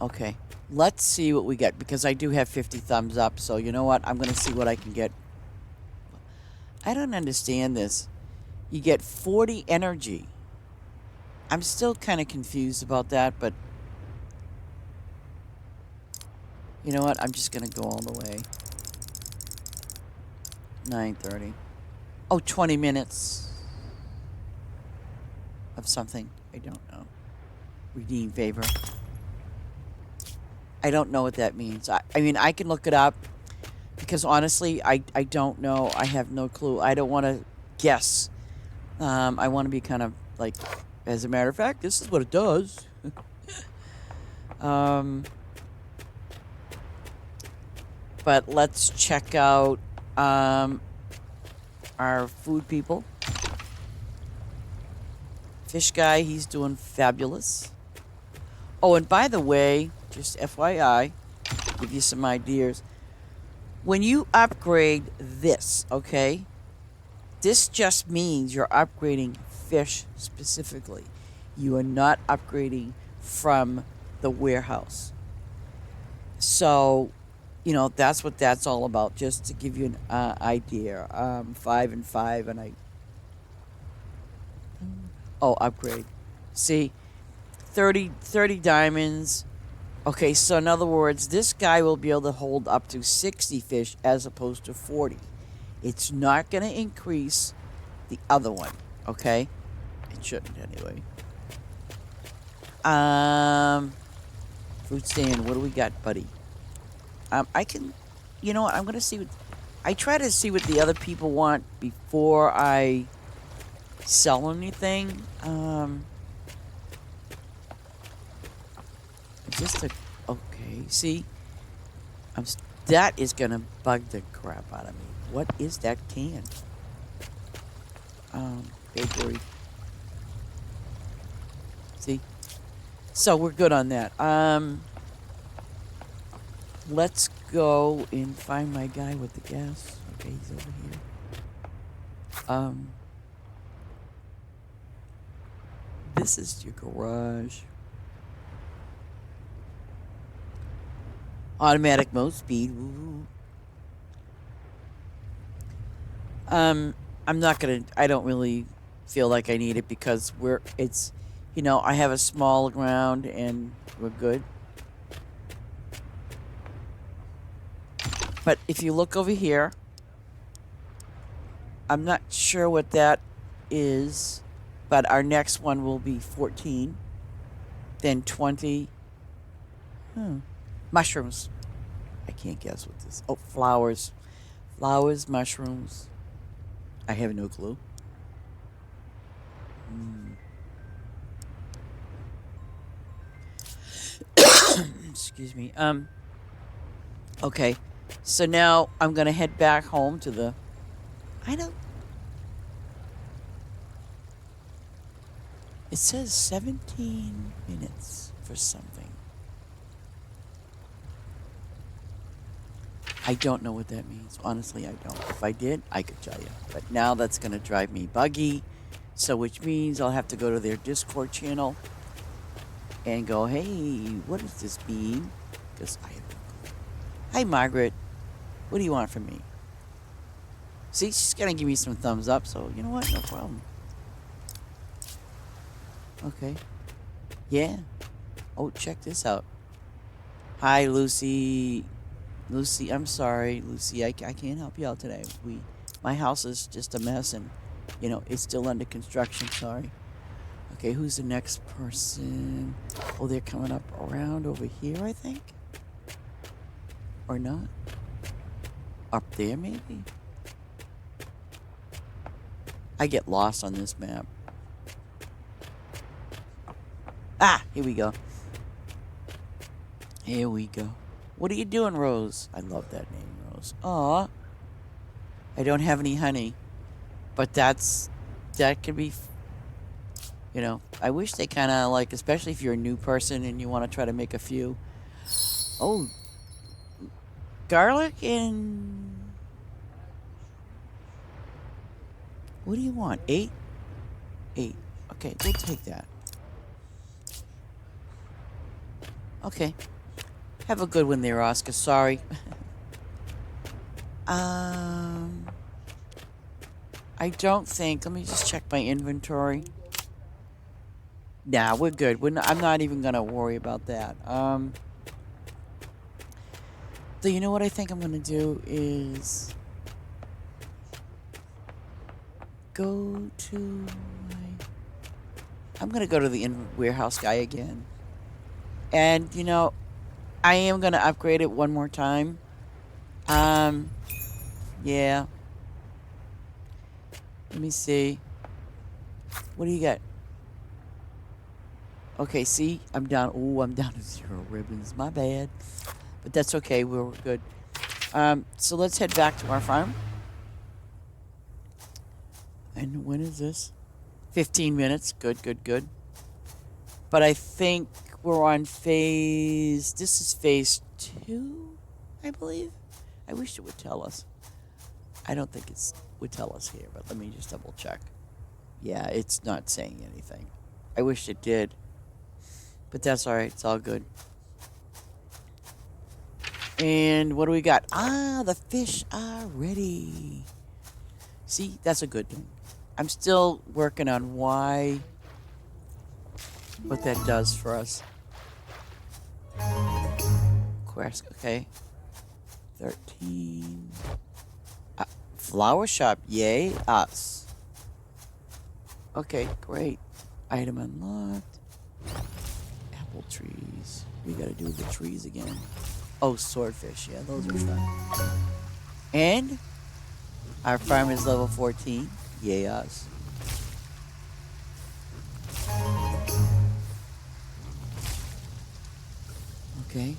Okay. Let's see what we get, because I do have 50 thumbs up, so you know what? I'm going to see what I can get. I don't understand this. You get 40 energy. I'm still kind of confused about that, but you know what? I'm just going to go all the way. 9:30. Oh, 20 minutes of something. I don't know. Redeem favor. I don't know what that means. I mean, I can look it up, because honestly, I don't know. I have no clue. I don't want to guess. I want to be kind of like, as a matter of fact, this is what it does. But let's check out our food people. Fish guy, he's doing fabulous. Oh, and by the way, just FYI, give you some ideas. When you upgrade this, okay, this just means you're upgrading fish specifically. You are not upgrading from the warehouse. So, that's what that's all about, just to give you an idea. 5 and 5, and upgrade. See, 30 diamonds. Okay, so in other words, this guy will be able to hold up to 60 fish as opposed to 40. It's not going to increase the other one, okay? It shouldn't anyway. Fruit stand, what do we got, buddy? I can, you know what, I'm going to see what, I try to see what the other people want before I sell anything. Okay, see, that is going to bug the crap out of me. What is that can? Bakery. See? So we're good on that. Let's go and find my guy with the gas. Okay, he's over here. This is your garage. Automatic mode speed. Woo. I'm not gonna. I don't really feel like I need it, because I have a small ground and we're good. But if you look over here, I'm not sure what that is, but our next one will be 14, then 20. Mushrooms. I can't guess what this. Oh, flowers. Flowers, mushrooms. I have no clue. Excuse me. Okay. So now I'm gonna head back home to the. I don't. It says 17 minutes for something. I don't know what that means. Honestly, I don't. If I did, I could tell you. But now that's gonna drive me buggy. So which means I'll have to go to their Discord channel and go, hey, what does this mean? Because I don't know. Hi, Margaret. What do you want from me? See, she's going to give me some thumbs up, so you know what? No problem. Okay. Yeah. Oh, check this out. Hi, Lucy. Lucy, I'm sorry. Lucy, I can't help you out today. My house is just a mess, and, you know, it's still under construction. Sorry. Okay, who's the next person? Oh, they're coming up around over here, I think. Or not? Up there, maybe? I get lost on this map. Ah, here we go. Here we go. What are you doing, Rose? I love that name, Rose. Aw. I don't have any honey. But that could be, you know, I wish they kind of like, especially if you're a new person and you want to try to make a few. Oh. Garlic and... What do you want? 8? 8. Okay, we'll take that. Okay. Have a good one there, Oscar. Sorry. I don't think... Let me just check my inventory. Nah, we're good. I'm not even going to worry about that. So you know what I think I'm going to do is... Go to my... I'm going to go to the warehouse guy again. And, you know, I am going to upgrade it one more time. Yeah. Let me see. What do you got? Okay, see? I'm down. Oh, I'm down to 0 ribbons. My bad. But that's okay. We're good. So let's head back to our farm. And when is this? 15 minutes. Good, good, good. But I think we're on phase... This is phase 2, I believe. I wish it would tell us. I don't think it would tell us here, but let me just double check. Yeah, it's not saying anything. I wish it did. But that's alright. It's all good. And what do we got? Ah, the fish are ready. See, that's a good thing. I'm still working on what that does for us. Quest, okay. 13. Flower shop, yay us. Okay, great. Item unlocked. Apple trees. We gotta do the trees again. Oh, swordfish, yeah, those are fun. And our farm is level 14. Yay us. Okay.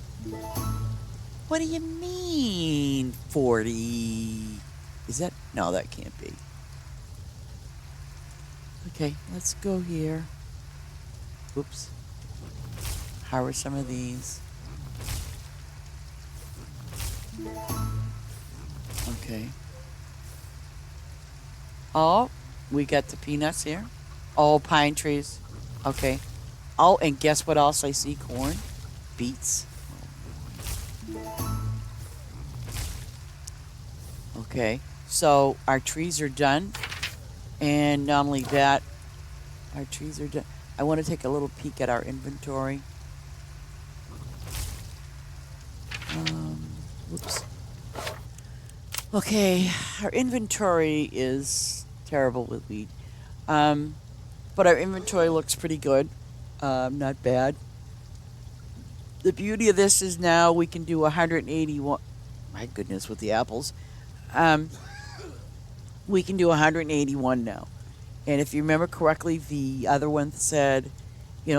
What do you mean 40? Is that... No, that can't be. Okay, let's go here. Oops. How are some of these? Okay. Oh, we got the peanuts here. Oh, pine trees. Okay. Oh, and guess what else I see? Corn. Beets. Okay. So, our trees are done. And not only that, our trees are done. I want to take a little peek at our inventory. Whoops. Okay, our inventory is terrible with weed. But our inventory looks pretty good. Not bad. The beauty of this is now we can do 181. My goodness, with the apples. We can do 181 now. And if you remember correctly, the other one said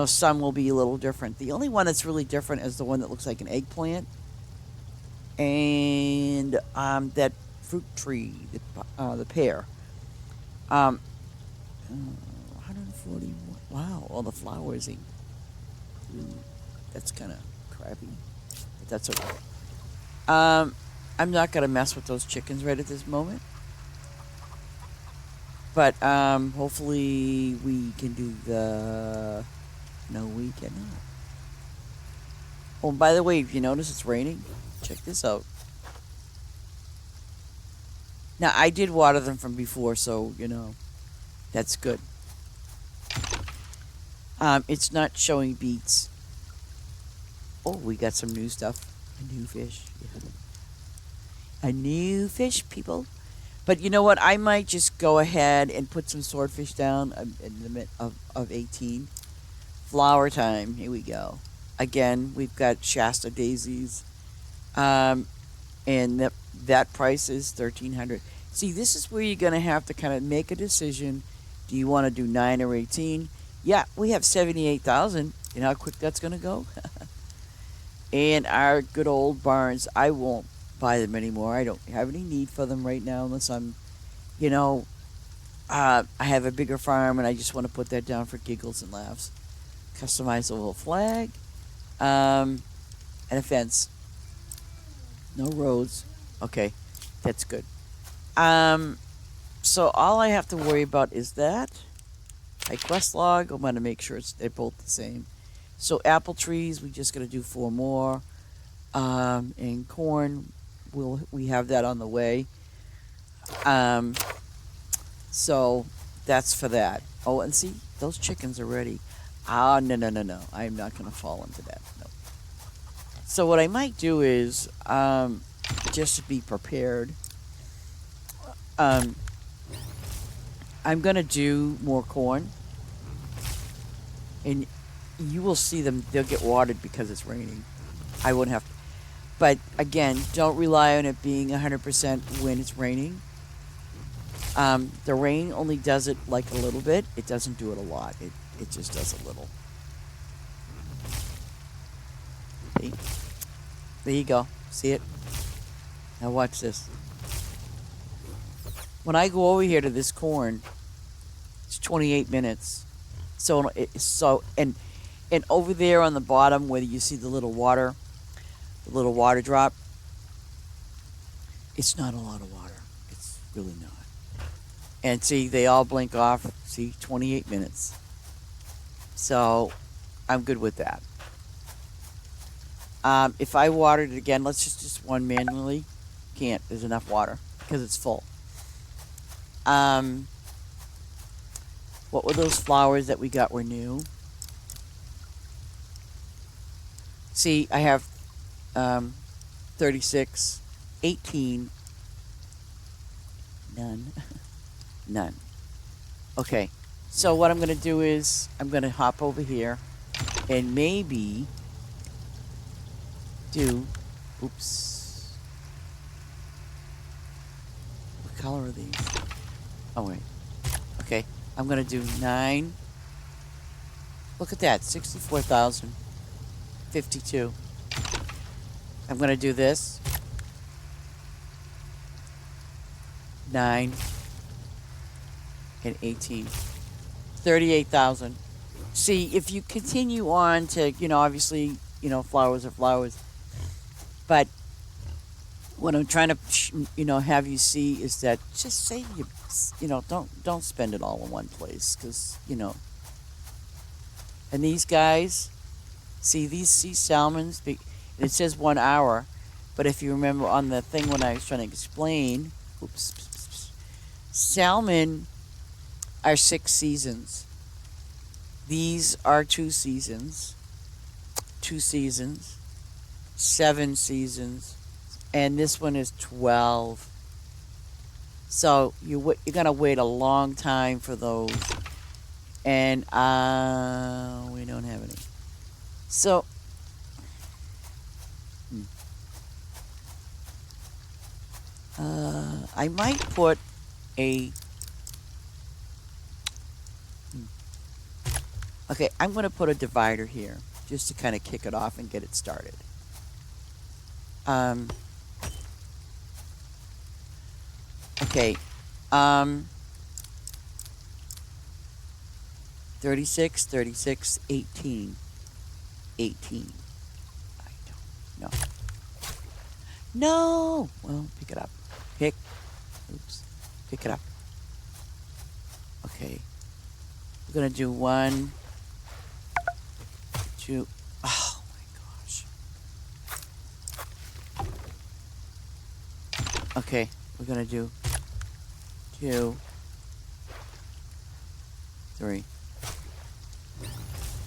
some will be a little different. The only one that's really different is the one that looks like an eggplant, and that fruit tree, the pear. Um, 140. Wow, all the flowers. Ooh, that's kind of crappy, but that's okay. Um, I'm not gonna mess with those chickens right at this moment, but hopefully we can do the. No, we cannot. Oh, and by the way, if you notice it's raining, check this out. Now I did water them from before, so that's good. It's not showing beets. Oh, we got some new stuff. A new fish. Yeah. A new fish, people. But you know what? I might just go ahead and put some swordfish down in the mid of 18. Flower time. Here we go. Again, we've got Shasta daisies. Um, and that price is 1300. See, this is where you're going to have to kind of make a decision. Do you want to do 9 or 18? Yeah, we have 78,000. You know how quick that's going to go? And our good old barns, I won't buy them anymore. I don't have any need for them right now unless you know, I have a bigger farm and I just want to put that down for giggles and laughs. Customize a little flag, and a fence. No roads. Okay, that's good. So all I have to worry about is that. My quest log, I'm going to make sure they're both the same. So apple trees, we just going to do 4 more. And corn, we have that on the way. Um, so that's for that. Oh, and see, those chickens are ready. Ah, no, no, no, no. I'm not going to fall into that. No. So what I might do is, just to be prepared, I'm going to do more corn. And you will see them. They'll get watered because it's raining. I won't have to. But again, don't rely on it being 100% when it's raining. The rain only does it like a little bit. It doesn't do it a lot. It just does a little. See? There you go. See it? Now watch this. When I go over here to this corn, it's 28 minutes. And over there on the bottom where you see the little water drop, it's not a lot of water. It's really not. And see, they all blink off. See, 28 minutes. So I'm good with that. If I watered it again, let's just one manually. Can't. There's enough water because it's full. What were those flowers that we got were new? See, I have 36, 18, none, none. Okay, so what I'm going to do is I'm going to hop over here and maybe do, oops, what color are these? Oh, wait. Okay, I'm going to do 9. Look at that, 64,052. I'm going to do this. 9 and 18. 38,000. See, if you continue on to, obviously, flowers are flowers. But what I'm trying to, have you see is that just save don't spend it all in one place because, and these guys, see these sea salmons, it says 1 hour, but if you remember on the thing when I was trying to explain, salmon are 6 seasons. These are 2 seasons, 7 seasons, and this one is 12. So you're gonna wait a long time for those, and we don't have any. So I might put a Okay, I'm going to put a divider here just to kind of kick it off and get it started. Um, okay. Um, 36, 36, 18. 18. I don't know. No! Well, pick it up. Oops. Pick it up. Okay. We're going to do 1, 2. Oh my gosh. Okay. We're going to do 2, 3.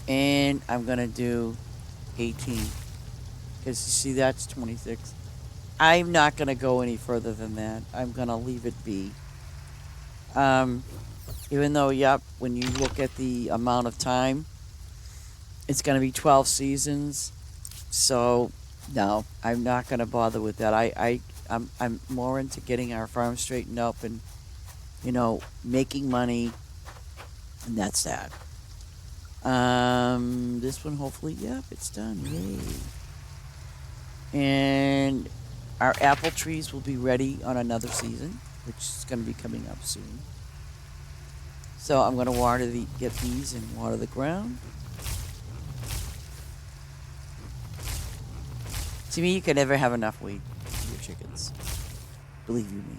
And I'm going to do 18. Because you see, that's 26. I'm not going to go any further than that. I'm going to leave it be. Even though, yep, when you look at the amount of time, it's going to be 12 seasons. So, no, I'm not going to bother with that. I'm more into getting our farm straightened up and, making money. And that's that. This one, hopefully, yep, it's done. Yay. And our apple trees will be ready on another season, which is going to be coming up soon. So I'm going to get these and water the ground. To me, you can never have enough weed for your chickens. Believe you me.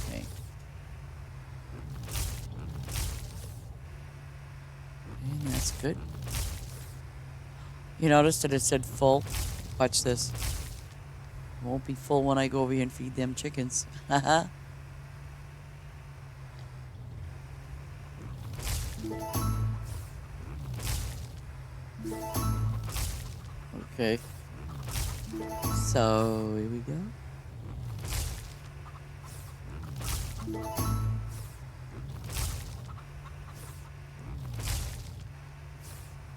Okay. And that's good. You notice that it said full? Watch this. It won't be full when I go over here and feed them chickens. Haha. Okay. So, here we go.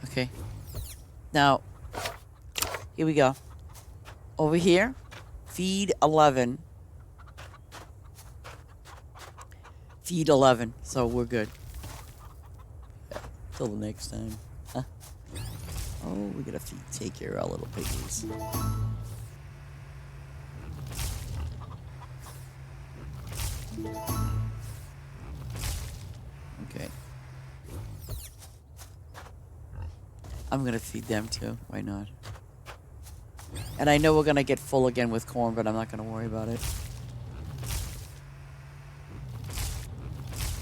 Okay. Now, here we go. Over here, feed 11. Feed 11, so we're good. Yeah, till the next time. Huh? Oh, we gotta take care of our little piggies. Okay. I'm gonna feed them too. Why not? And I know we're gonna get full again with corn, but I'm not gonna worry about it.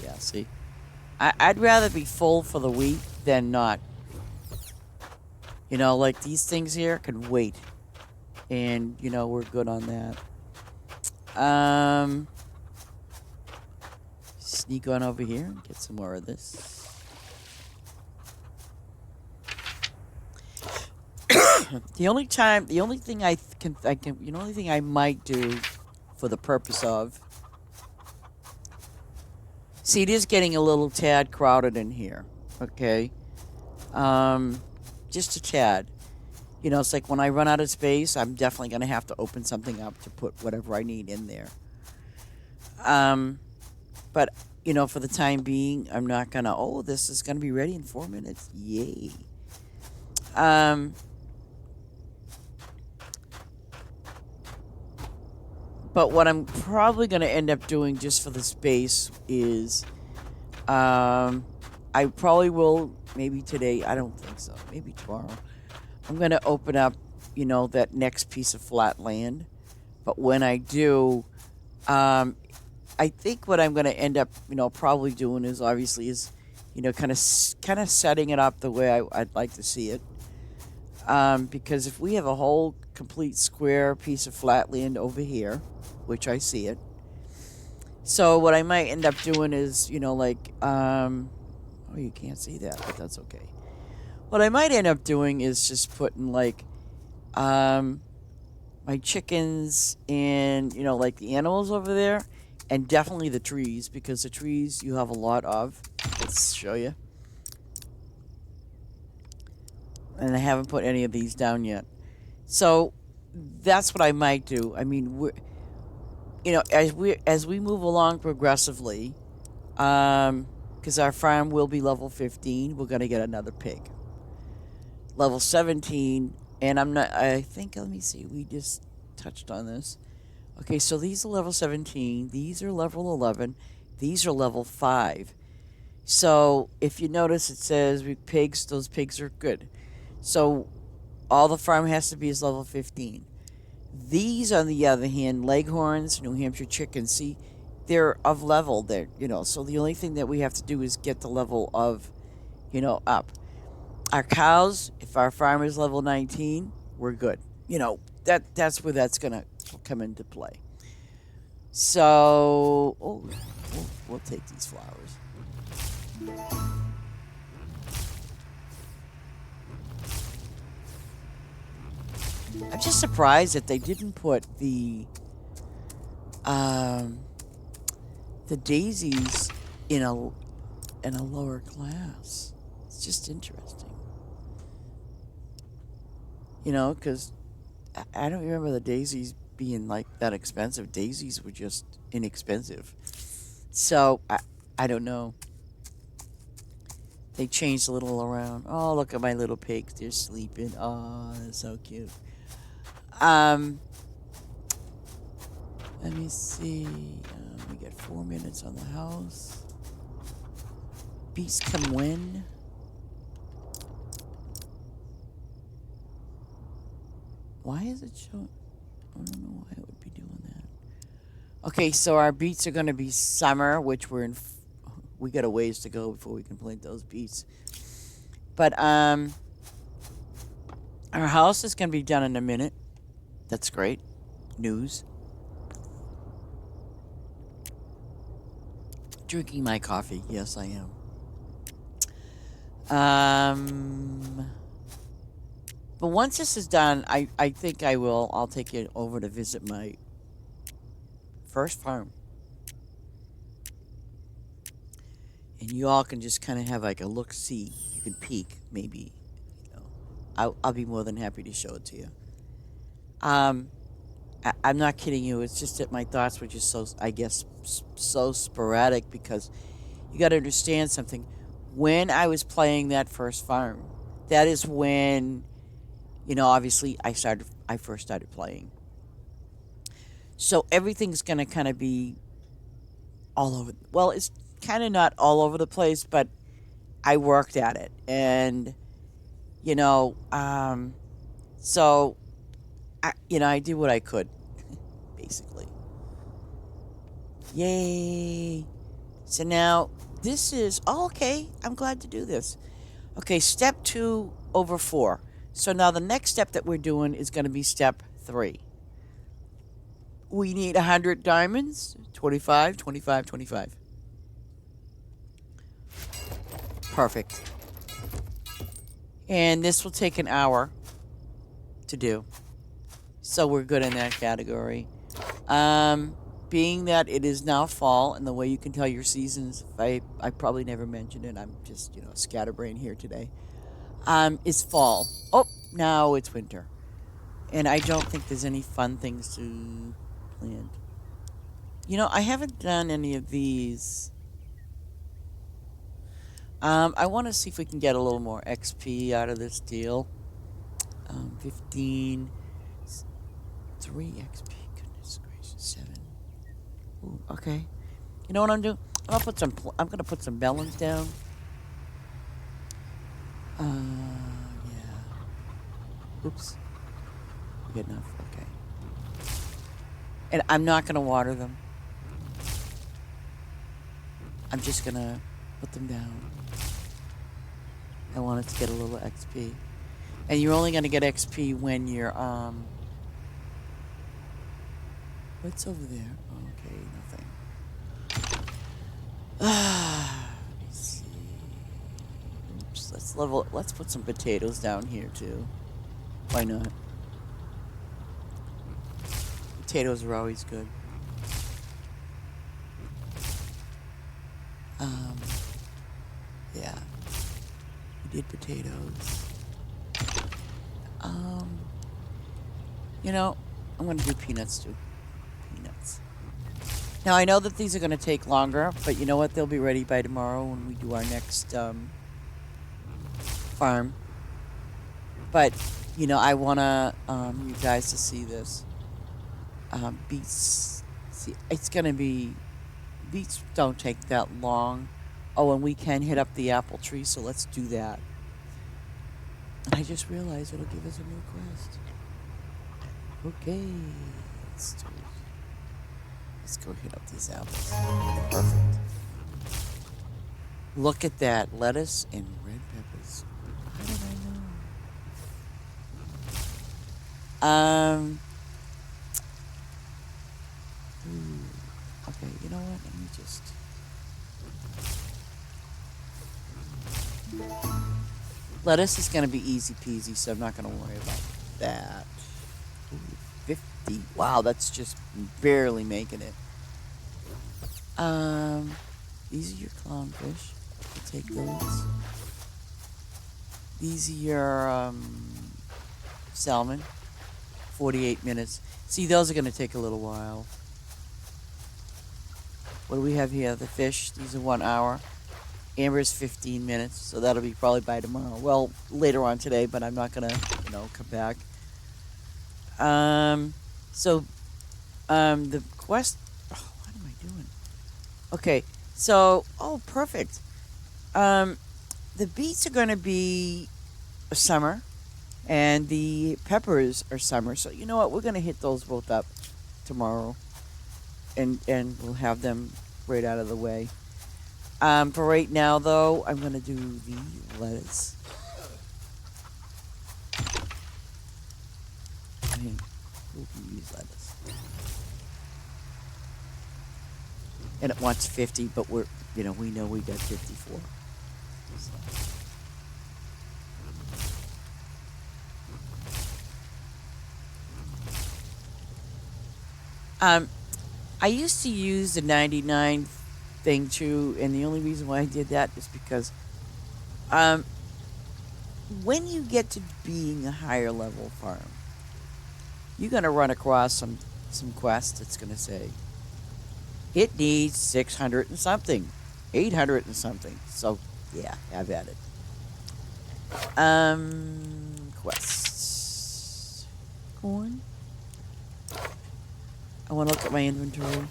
Yeah, see? I'd rather be full for the wheat than not. Like these things here can wait. And, we're good on that. Sneak on over here and get some more of this. The only thing the only thing I might do for the purpose of, see, it is getting a little tad crowded in here, okay? Just a tad. It's like when I run out of space, I'm definitely going to have to open something up to put whatever I need in there. But, for the time being, I'm not going to, this is going to be ready in 4 minutes. Yay. But what I'm probably going to end up doing just for the space is, I probably will, maybe today, I don't think so, maybe tomorrow. I'm going to open up, that next piece of flat land. But when I do, I think what I'm going to end up, probably doing is kind of setting it up the way I'd like to see it. Because if we have a whole complete square piece of flat land over here, which I see it. So what I might end up doing is, you can't see that, but that's okay. What I might end up doing is just putting my chickens and, the animals over there, and definitely the trees, because the trees you have a lot of. Let's show you. And I haven't put any of these down yet. So that's what I might do. I mean, as we move along progressively, Because our farm will be level 15. We're going to get another pig. Level 17, and I think, let me see, we just touched on this. Okay, so these are level 17. These are level 11. These are level 5. So if you notice, it says pigs, those pigs are good. So all the farm has to be is level 15. These, on the other hand, Leghorns, New Hampshire chickens, see, they're of level. So the only thing that we have to do is get the level of, up. Our cows, if our farm is level 19, we're good. That's where that's going to come into play. So, we'll take these flowers. I'm just surprised that they didn't put the daisies in a lower class. It's just interesting. Because I don't remember the daisies being like that expensive. Daisies were just inexpensive. So I don't know. They changed a little around. Oh, look at my little pigs. They're sleeping. Oh, they're so cute. Let me see. We got 4 minutes on the house. Beasts come when? Why is it showing? I don't know why it would be doing that. Okay, so our beets are going to be summer, which we got a ways to go before we can plant those beets. But our house is going to be done in a minute. That's great news. Drinking my coffee. Yes, I am. But once this is done, I think I'll take it over to visit my first farm. And you all can just kind of have like a look-see. You can peek, maybe. I'll be more than happy to show it to you. I'm not kidding you. It's just that my thoughts were just so sporadic, because you got to understand something. When I was playing that first farm, that is when, obviously I first started playing. So everything's going to kind of be all over. Well, it's kind of not all over the place, but I worked at it. And, so I did what I could, basically. Yay. So now this is, okay, I'm glad to do this. Okay, step 2 over 4. So now the next step that we're doing is going to be step 3. We need 100 diamonds, 25, 25, 25. Perfect. And this will take an hour to do. So we're good in that category. Being that it is now fall, and the way you can tell your seasons, I probably never mentioned it. I'm just, scatterbrain here today. It's fall. Oh, now it's winter. And I don't think there's any fun things to plant. I haven't done any of these. I want to see if we can get a little more XP out of this deal. 15, 3 XP. Goodness gracious, 7. Ooh, okay. You know what I'm doing? I'm gonna put some melons down. Yeah. Oops. Good enough. Okay. And I'm not gonna water them. I'm just gonna put them down. I want it to get a little XP. And you're only gonna get XP when you're what's over there? Okay, nothing. Let me see. Oops, let's put some potatoes down here too. Why not? Potatoes are always good. Yeah. We did potatoes. I'm gonna do peanuts too. Peanuts. Now, I know that these are going to take longer, but you know what? They'll be ready by tomorrow when we do our next farm. But, I want to you guys to see this. Beets, see, it's going to be, beets don't take that long. Oh, and we can hit up the apple tree, so let's do that. And I just realized it'll give us a new quest. Okay, let's do it. Let's go hit up these apples. Perfect. Look at that. Lettuce and red peppers. How did I know? Okay, you know what? Let me just... Lettuce is going to be easy peasy, so I'm not going to worry about that. Ooh, 50. Wow, that's just barely making it. These are your clownfish. I'll take those. These are your salmon. 48 minutes. See, those are going to take a little while. What do we have here? The fish. These are 1 hour. Amber's 15 minutes, so that'll be probably by tomorrow. Well, later on today, but I'm not going to, come back. The quest... Oh, what am I doing? Okay, so... Oh, perfect. The beets are going to be summer, and the peppers are summer. So, you know what? We're going to hit those both up tomorrow, and we'll have them right out of the way. For right now, though, I'm going to do the lettuce. I mean, who can use lettuce? And it wants 50, but we know we got 54. So. I used to use the 99 thing too, and the only reason why I did that is because when you get to being a higher level farm, you're going to run across some quest that's going to say it needs 600 and something, 800 and something. So yeah, have at it. Quests. Corn. I want to look at my inventory.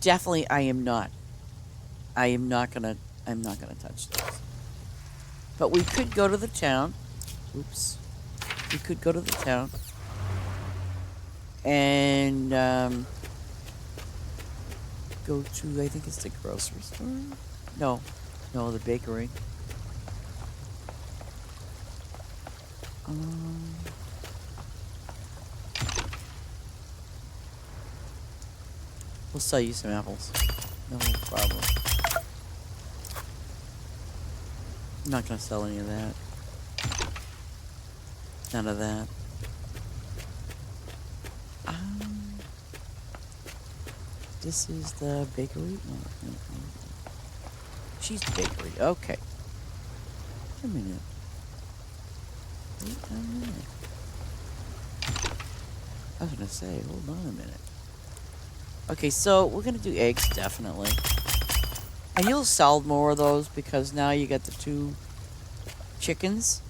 Definitely, I'm not gonna touch those. But we could go to the town. Oops. We could go to the town. And go to, I think it's the grocery store? No, the bakery. We'll sell you some apples. No problem. I'm not going to sell any of that. None of that. This is the bakery? No. She's the bakery. Okay. Wait a minute. I was going to say, hold on a minute. Okay, so we're going to do eggs, definitely. And you'll sell more of those because now you got the 2 chickens.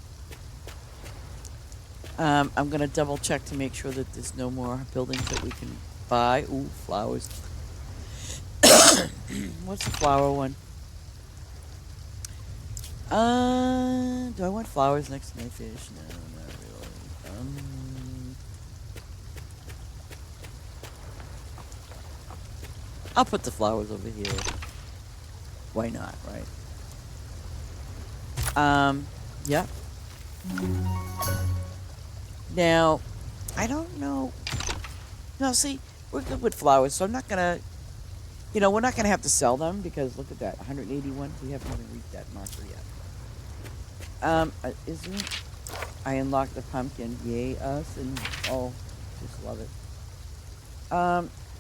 I'm going to double check to make sure that there's no more buildings that we can buy. Ooh, flowers. What's the flower one? Do I want flowers next to my fish? No, not really. I'll put the flowers over here. Why not, right? Yeah. Now, I don't know. No, see, we're good with flowers, so I'm not gonna, we're not gonna have to sell them because look at that, 181. We haven't even reached that marker yet. Isn't I unlocked the pumpkin? Yay, us, and just love it.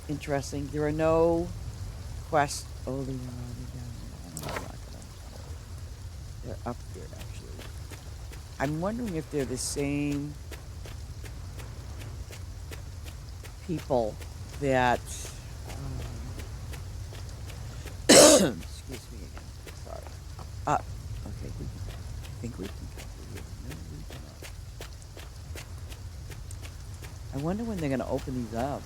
Interesting. There are no quests. Oh, they're down there. They're up there, actually. I'm wondering if they're the same. people that, excuse me again, sorry. Okay, I think we can cover here. No, we cannot. I wonder when they're going to open these up.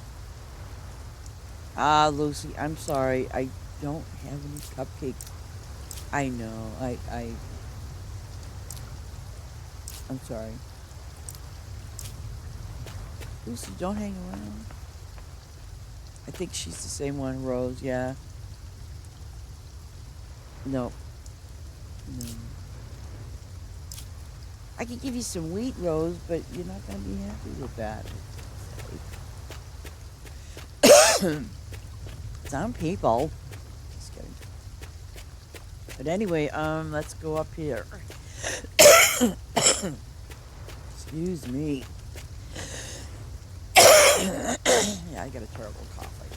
Lucy, I'm sorry. I don't have any cupcakes. I know. I'm sorry. Lucy, don't hang around. I think she's the same one, Rose, yeah. No. No. I could give you some wheat, Rose, but you're not going to be happy with that. Some people. Just kidding. But anyway, let's go up here. Excuse me. Yeah, I got a terrible cough right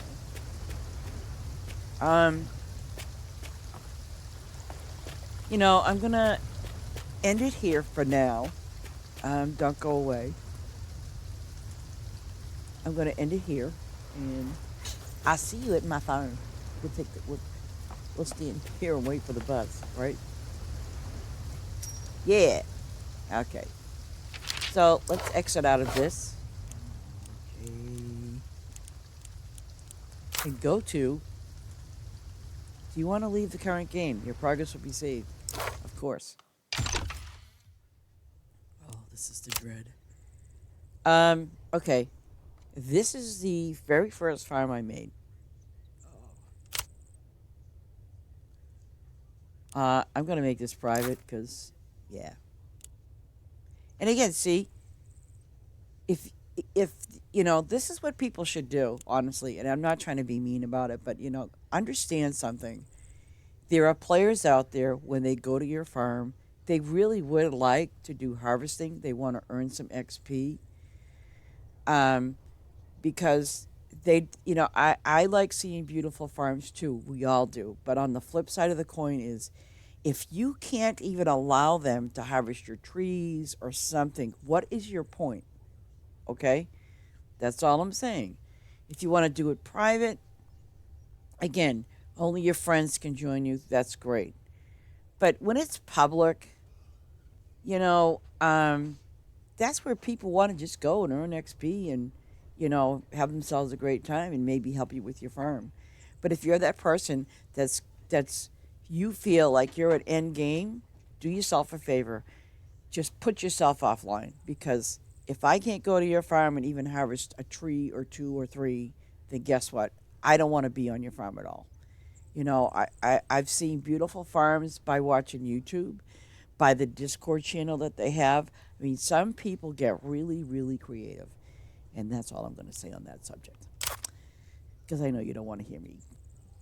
now. You know, I'm gonna end it here for now. Don't go away. I'm gonna end it here, and I'll see you at my phone. We'll stand here and wait for the bus, right? Yeah. Okay. So let's exit out of this. Okay. And go to. Do you want to leave the current game? Your progress will be saved. Of course. Oh, this is the dread. Okay. This is the very first farm I made. I'm going to make this private because, yeah. And again, see, if you know, this is what people should do, honestly, and I'm not trying to be mean about it, but, you know, understand something. There are players out there, when they go to your farm, they really would like to do harvesting. They want to earn some XP. Because they, you know, I like seeing beautiful farms too. We all do. But on the flip side of the coin is, if you can't even allow them to harvest your trees or something, what is your point? Okay? That's all I'm saying. If you want to do it private, again, only your friends can join you. That's great. But when it's public, you know, that's where people want to just go and earn XP and, you know, have themselves a great time and maybe help you with your farm. But if you're that person that's you feel like you're at end game, do yourself a favor. Just put yourself offline, because if I can't go to your farm and even harvest a tree or two or three, then guess what? I don't want to be on your farm at all. You know, I've seen beautiful farms by watching YouTube, by the Discord channel that they have. I mean, some people get really, really creative. And that's all I'm going to say on that subject. Because I know you don't want to hear me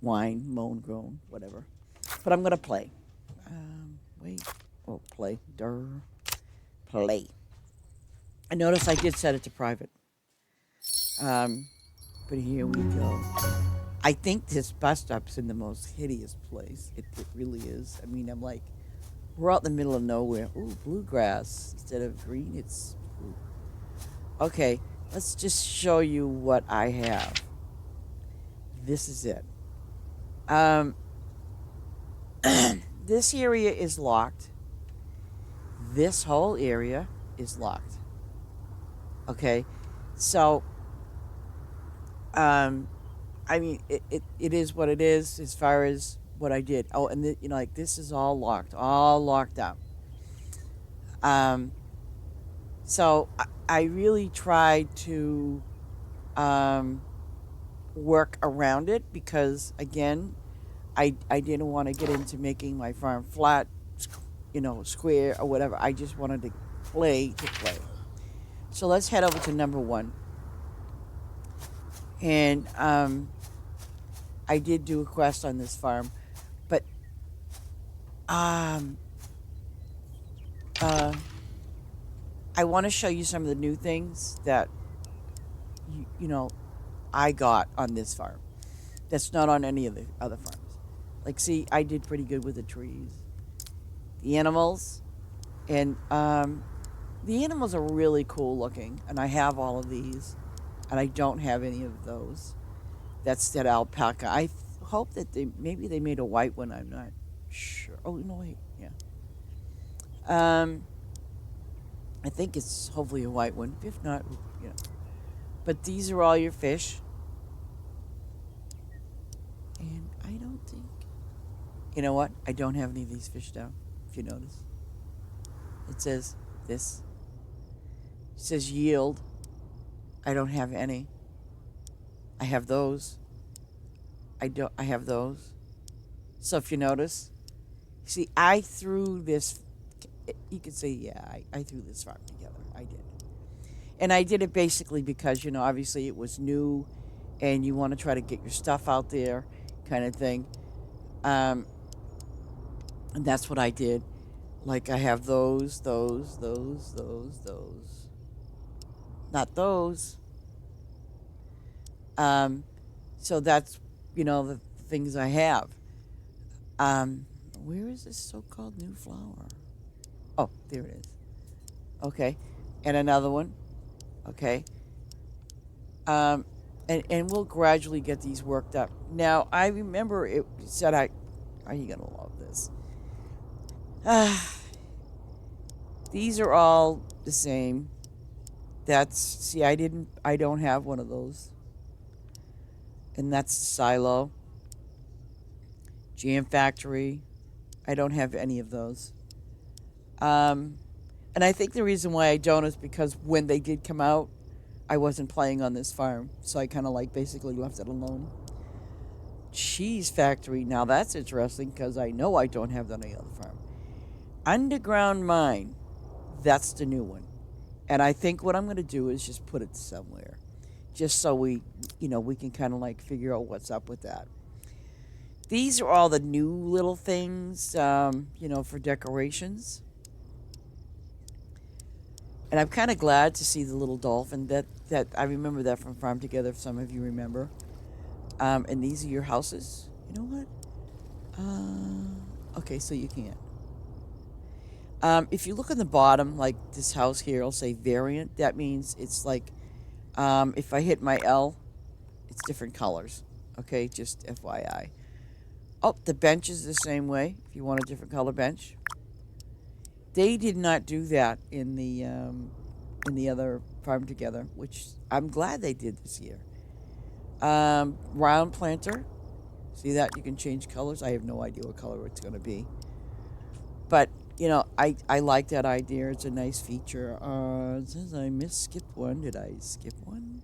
whine, moan, groan, whatever. But I'm going to play. Wait. Oh, play. Play. I notice I did set it to private. But here we go. I think this bus stop's in the most hideous place. It really is. I mean, I'm like, we're out in the middle of nowhere. Ooh, bluegrass. Instead of green, it's blue. Okay, let's just show you what I have. This is it. This area is locked. This whole area is locked. Okay, so, I mean, it is what it is as far as what I did. Oh, and you know, like, this is all locked up. So I really tried to work around it because, again, I didn't want to get into making my farm flat, you know, square or whatever. I just wanted to play. So let's head over to number 1. And I did do a quest on this farm, but I want to show you some of the new things that you know I got on this farm. That's not on any of the other farms. Like, see, I did pretty good with the trees, the animals, and the animals are really cool looking, and I have all of these. and I don't have any of those. That's that alpaca. Hope that maybe they made a white one. I'm not sure. Oh no, wait, yeah. Um, I think it's hopefully a white one. If not, you know. But these are all your fish, and I don't think. You know what? I don't have any of these fish down. If you notice, it says this. It says yield. I don't have any. I have those. I don't. I have those. So if you notice, see, I threw this. You could say, yeah, I threw this farm together. I did, and I did it basically because obviously it was new, and you want to try to get your stuff out there, kind of thing. Um, and that's what I did. Like I have those. Not those. Um, so that's the things I have. Um, where is this so-called new flower? Oh, there it is. Okay, and another one. Okay, um, and we'll gradually get these worked up. Now I remember it said are you gonna love this? These are all the same. See, I don't have one of those, and that's Silo, Jam Factory. I don't have any of those. Um, and I think the reason why I don't is because when they did come out, I wasn't playing on this farm, so I kind of like basically left it alone. Cheese Factory. Now that's interesting because I know I don't have that on any other farm. Underground Mine. That's the new one. And I think what I'm going to do is just put it somewhere, just so we can kind of like figure out what's up with that. These are all the new little things, for decorations. And I'm kind of glad to see the little dolphin. That I remember that from Farm Together. If some of you remember. And these are your houses. You know what? Okay, so you can't. If you look on the bottom, like this house here, it'll say variant. That means it's like, if I hit my L, it's different colors. Okay, just FYI. Oh, the bench is the same way. If you want a different color bench, they did not do that in the other Farm Together, which I'm glad they did this year. Round planter. See that? You can change colors. I have no idea what color it's going to be. But, I like that idea. It's a nice feature. It says I skipped one. Did I skip one?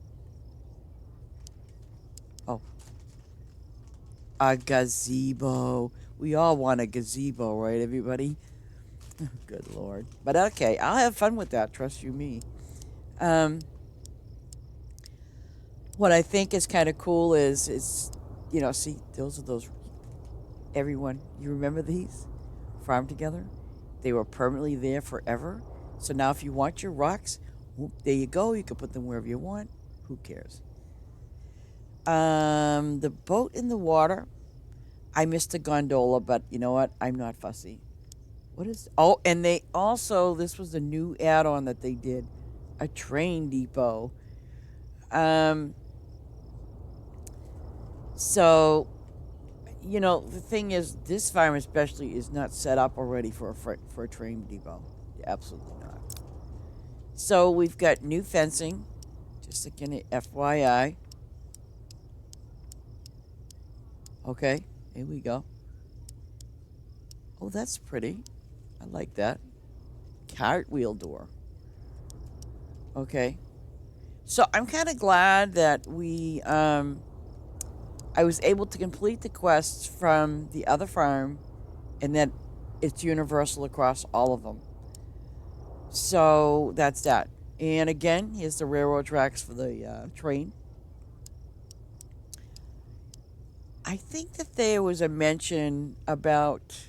Oh. A gazebo. We all want a gazebo, right, everybody? Good Lord. But okay, I'll have fun with that. Trust you me. What I think is kind of cool is see, those everyone, you remember these? Farm Together? They were permanently there forever. So now if you want your rocks, whoop, there you go. You can put them wherever you want. Who cares? The boat in the water. I missed a gondola, but you know what? I'm not fussy. What is... Oh, and they also... This was a new add-on that they did. A train depot. So... the thing is, this farm especially is not set up already for a train depot. Absolutely not. So we've got new fencing. Just again, FYI. Okay, here we go. Oh, that's pretty. I like that. Cartwheel door. Okay. So I'm kind of glad that I was able to complete the quests from the other farm, and that it's universal across all of them. So that's that. And again, here's the railroad tracks for the train. I think that there was a mention about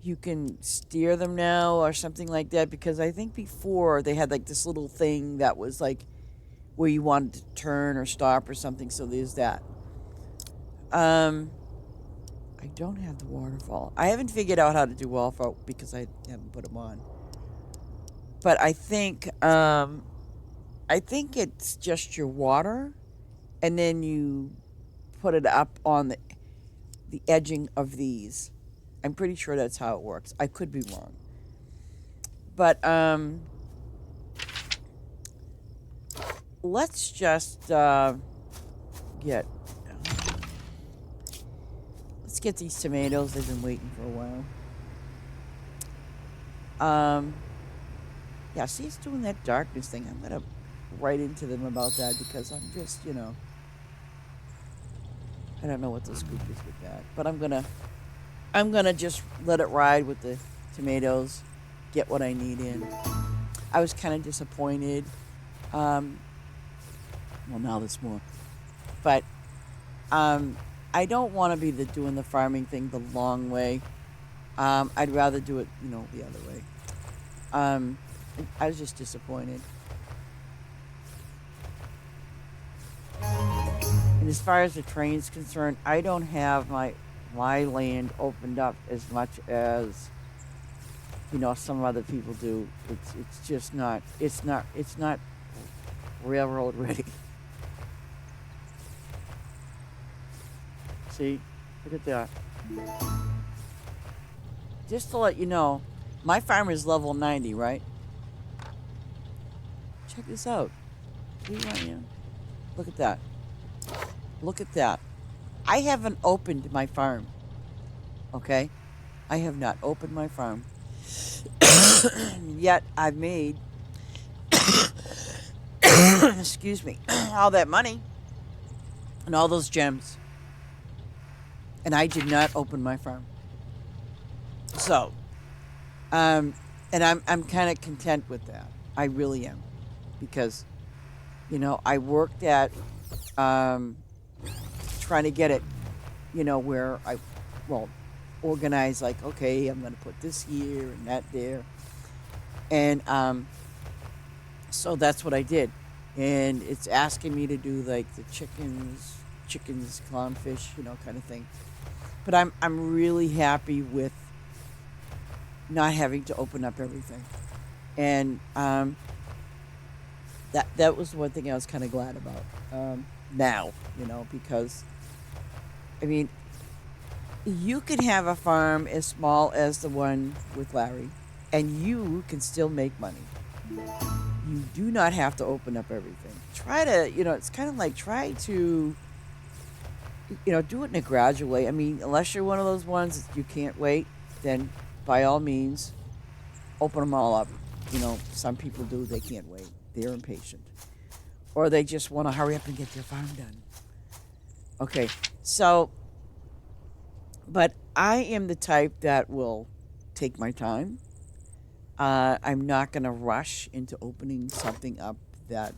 you can steer them now or something like that, because I think before they had like this little thing that was like where you wanted to turn or stop or something, so there's that. I don't have the waterfall. I haven't figured out how to do waterfall because I haven't put them on. But I think I think it's just your water, and then you put it up on the edging of these. I'm pretty sure that's how it works. I could be wrong. But let's just get let's get these tomatoes. They've been waiting for a while. Yeah, see, it's doing that darkness thing. I'm gonna write into them about that because I'm just, I don't know what the scoop is with that, but I'm gonna just let it ride with the tomatoes, get what I need in. I was kind of disappointed. Well, now there's more, but I don't want to be doing the farming thing the long way. I'd rather do it, the other way. I was just disappointed. And as far as the train's concerned, I don't have my land opened up as much as some other people do. It's just not. It's not railroad ready. See, look at that. Just to let you know, my farm is level 90, right? Check this out. Look at that. Look at that. I haven't opened my farm. Okay? I have not opened my farm. Yet I've made, excuse me, all that money and all those gems. And I did not open my farm. So, and I'm kind of content with that. I really am. Because, I worked at trying to get it, where organize, like, okay, I'm going to put this here and that there. And so that's what I did. And it's asking me to do, like, the chickens, clownfish, kind of thing. But I'm really happy with not having to open up everything. And that was one thing I was kind of glad about now, because, I mean, you can have a farm as small as the one with Larry, and you can still make money. You do not have to open up everything. Try to, it's kind of like try to, do it in a gradual way. I mean, unless you're one of those ones that you can't wait, then by all means, open them all up. Some people do, they can't wait. They're impatient. Or they just want to hurry up and get their farm done. Okay, so, but I am the type that will take my time. I'm not going to rush into opening something up that,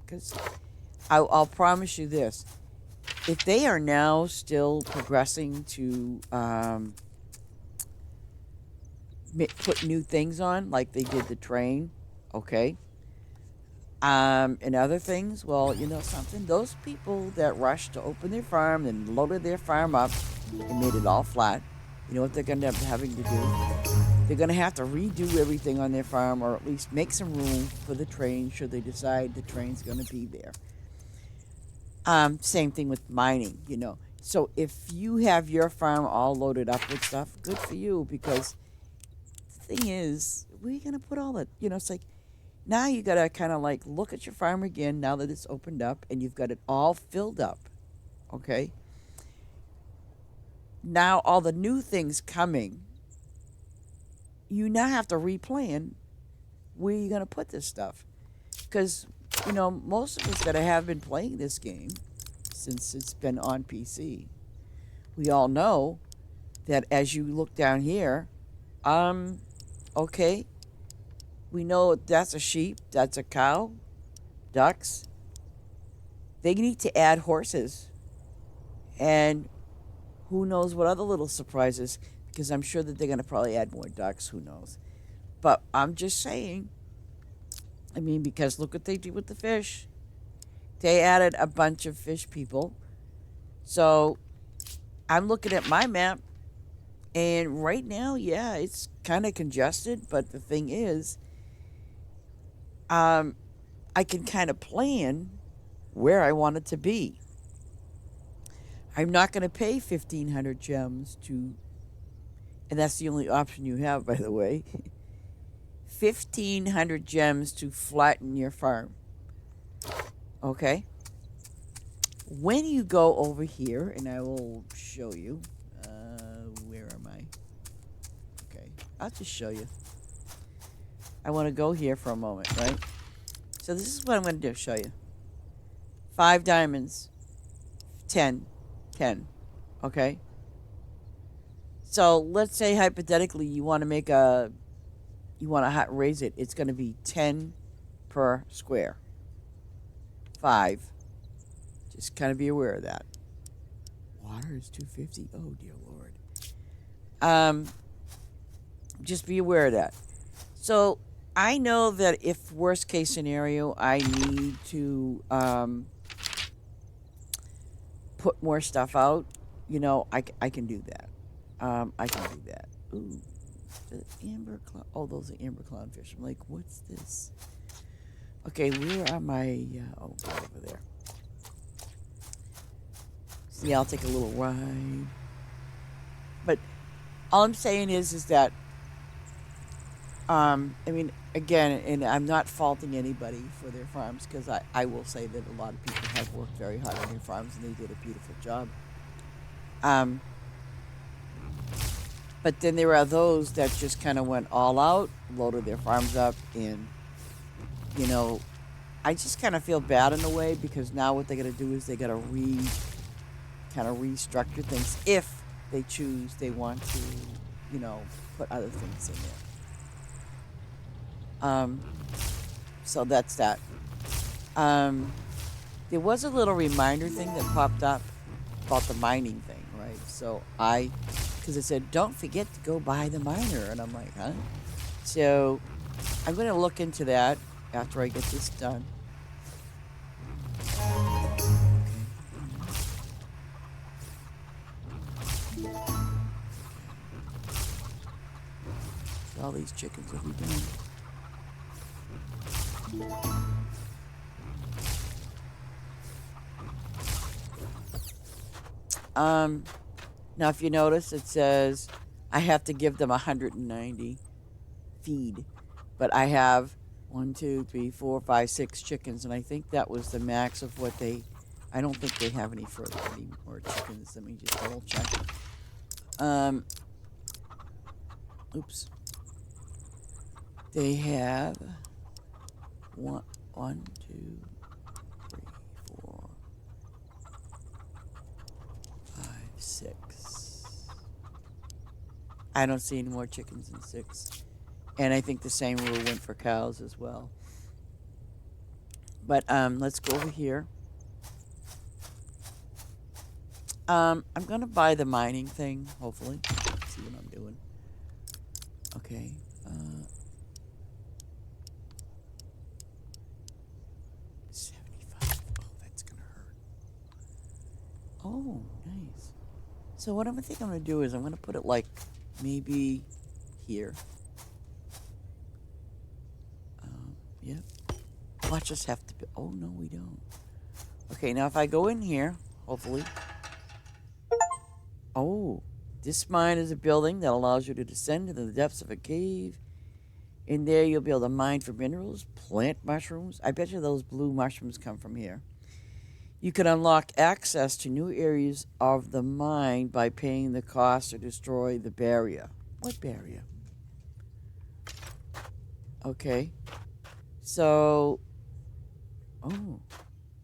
because I'll promise you this. If they are now still progressing to put new things on, like they did the train, okay, and other things, well, something, those people that rushed to open their farm and loaded their farm up and made it all flat, you know what they're going to end up having to do? They're going to have to redo everything on their farm, or at least make some room for the train should they decide the train's going to be there. Same thing with mining, So if you have your farm all loaded up with stuff, good for you, because the thing is, where are you going to put all that? It's like, now you got to kind of like look at your farm again now that it's opened up and you've got it all filled up, okay? Now all the new things coming, you now have to replan where you're going to put this stuff. Because, most of us that have been playing this game since it's been on PC, we all know that as you look down here, okay, we know that's a sheep, that's a cow, ducks. They need to add horses. And who knows what other little surprises, because I'm sure that they're going to probably add more ducks, who knows. But I'm just saying, because look what they did with the fish. They added a bunch of fish people. So I'm looking at my map, and right now, yeah, it's kind of congested. But the thing is, I can kind of plan where I want it to be. I'm not going to pay 1,500 gems to, and that's the only option you have, by the way. 1,500 gems to flatten your farm. Okay? When you go over here, and I will show you, where am I? Okay, I'll just show you. I want to go here for a moment, right? So this is what I'm going to do, show you. 5 diamonds, 10, 10, okay? So let's say hypothetically you want to raise it. It's going to be 10 per square. 5. Just kind of be aware of that. Water is 250. Oh dear Lord. Just be aware of that. So I know that if worst case scenario, I need to put more stuff out. I can do that. I can do that. Ooh, the amber clown. Oh, those are amber clownfish. I'm like, what's this? Okay, where are my? Oh, over there. See, I'll take a little ride. But all I'm saying is that, I mean, again, and I'm not faulting anybody for their farms, because I will say that a lot of people have worked very hard on their farms and they did a beautiful job. But then there are those that just kind of went all out, loaded their farms up, and, I just kind of feel bad in a way, because now what they got to do is they got to kind of restructure things if they choose they want to, put other things in there. So that's that. There was a little reminder thing that popped up about the mining thing, right? So because it said, don't forget to go buy the miner. And I'm like, huh? So I'm going to look into that after I get this done. All these chickens will be done. Now, if you notice, it says I have to give them 190 feed, but I have 1, 2, 3, 4, 5, 6 chickens, and I think that was the max of what they. I don't think they have any further any more chickens. Let me just double check. Oops. They have 1, 2, 3, 4, 5, 6. I don't see any more chickens than 6. And I think the same rule went for cows as well. But let's go over here. I'm going to buy the mining thing, hopefully. Let's see what I'm doing. Okay. 75. Oh, that's going to hurt. Oh, nice. So what I think I'm going to do is I'm going to put it like maybe here. Yep. Watch us have to... Oh, no, we don't. Okay, now if I go in here, hopefully... Oh, this mine is a building that allows you to descend into the depths of a cave. In there, you'll be able to mine for minerals, plant mushrooms. I bet you those blue mushrooms come from here. You can unlock access to new areas of the mine by paying the cost or destroy the barrier. What barrier? Okay. So, oh,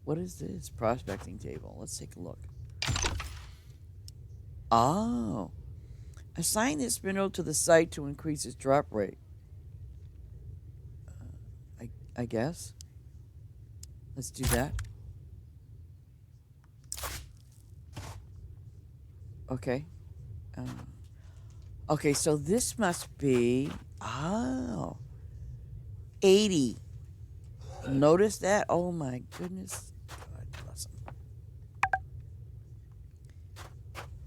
what is this? Prospecting table. Let's take a look. Oh. Assign this mineral to the site to increase its drop rate. I guess. Let's do that. Okay. Okay, so this must be... Oh. 80. Notice that? Oh my goodness. God bless him.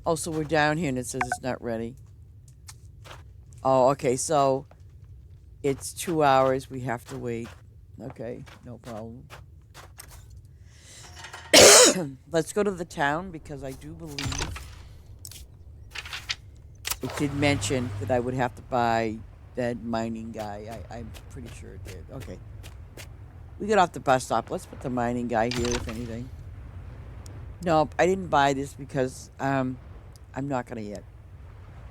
Oh, so we're down here and it says it's not ready. Oh, okay, so it's 2 hours. We have to wait. Okay, no problem. Let's go to the town because I do believe it did mention that I would have to buy that mining guy. I'm pretty sure it did. Okay. We get off the bus stop. Let's put the mining guy here, if anything. Nope, I didn't buy this because I'm not gonna yet.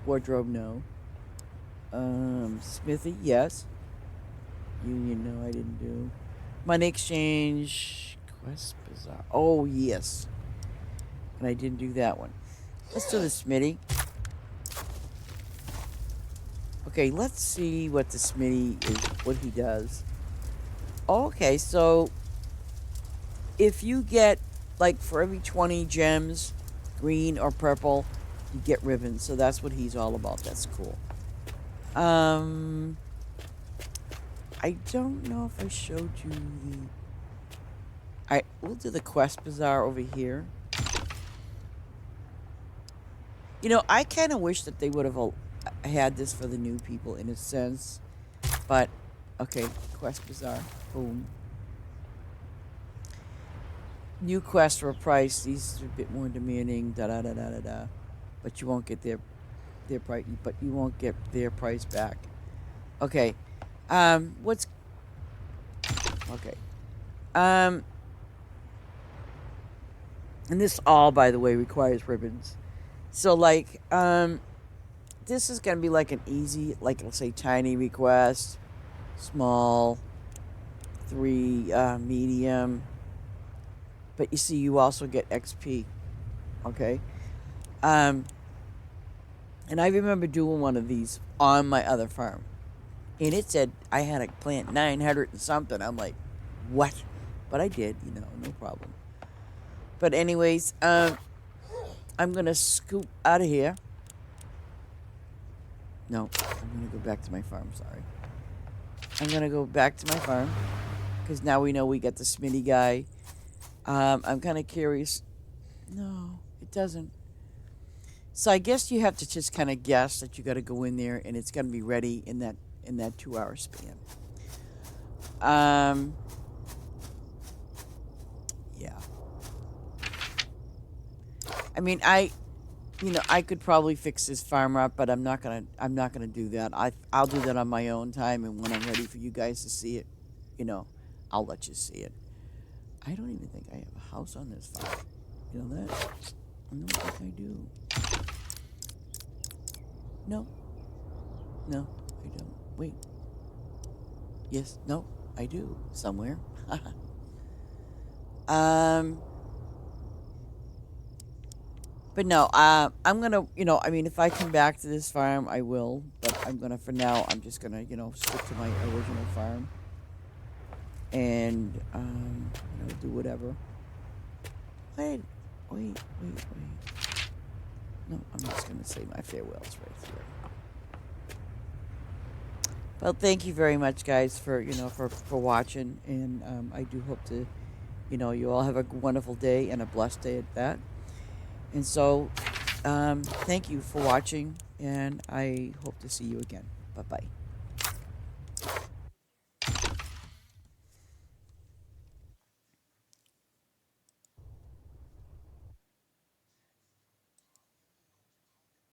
Wardrobe, no. Smithy, yes. Union, no, I didn't do. Money exchange, quest bazaar. Oh yes, and I didn't do that one. Let's do the Smitty. Okay, let's see what the Smitty is. What he does. Okay, so if you get like for every 20 gems, green or purple, you get ribbons. So that's what he's all about. That's cool. I don't know if I showed you the. We'll do the quest bazaar over here. You know, I kind of wish that they would have had this for the new people in a sense, but okay, quest bazaar, boom. New quest for a price. These are a bit more demanding. Da da da da da da. But you won't get their price. But you won't get their price back. Okay. What's okay? And this all, by the way, requires ribbons. So like, this is gonna be like an easy, like let's say tiny request, small, 3, medium. But you see, you also get XP. Okay. And I remember doing one of these on my other farm, and it said I had to plant 900 and something. I'm like, what? But I did, no problem. But anyways, I'm gonna scoop out of here. No, I'm gonna go back to my farm. Sorry, I'm gonna go back to my farm because now we know we get the Smitty guy. I'm kind of curious. No, it doesn't. So I guess you have to just kind of guess that you got to go in there and it's gonna be ready in that 2 hour span. Yeah. I mean, I could probably fix this farm up, but I'm not gonna do that. I'll do that on my own time, and when I'm ready for you guys to see it, you know, I'll let you see it. I don't even think I have a house on this farm. You know that? I don't think I do. No. No, I don't. Wait. Yes, no, I do. Somewhere. But no, I'm gonna, I mean, if I come back to this farm, I will. But for now, I'm just gonna, stick to my original farm. And, do whatever. Wait. No, I'm just gonna say my farewells right here. Well, thank you very much, guys, for, for watching. And I do hope to, you all have a wonderful day and a blessed day at that. And so, thank you for watching, and I hope to see you again. Bye-bye.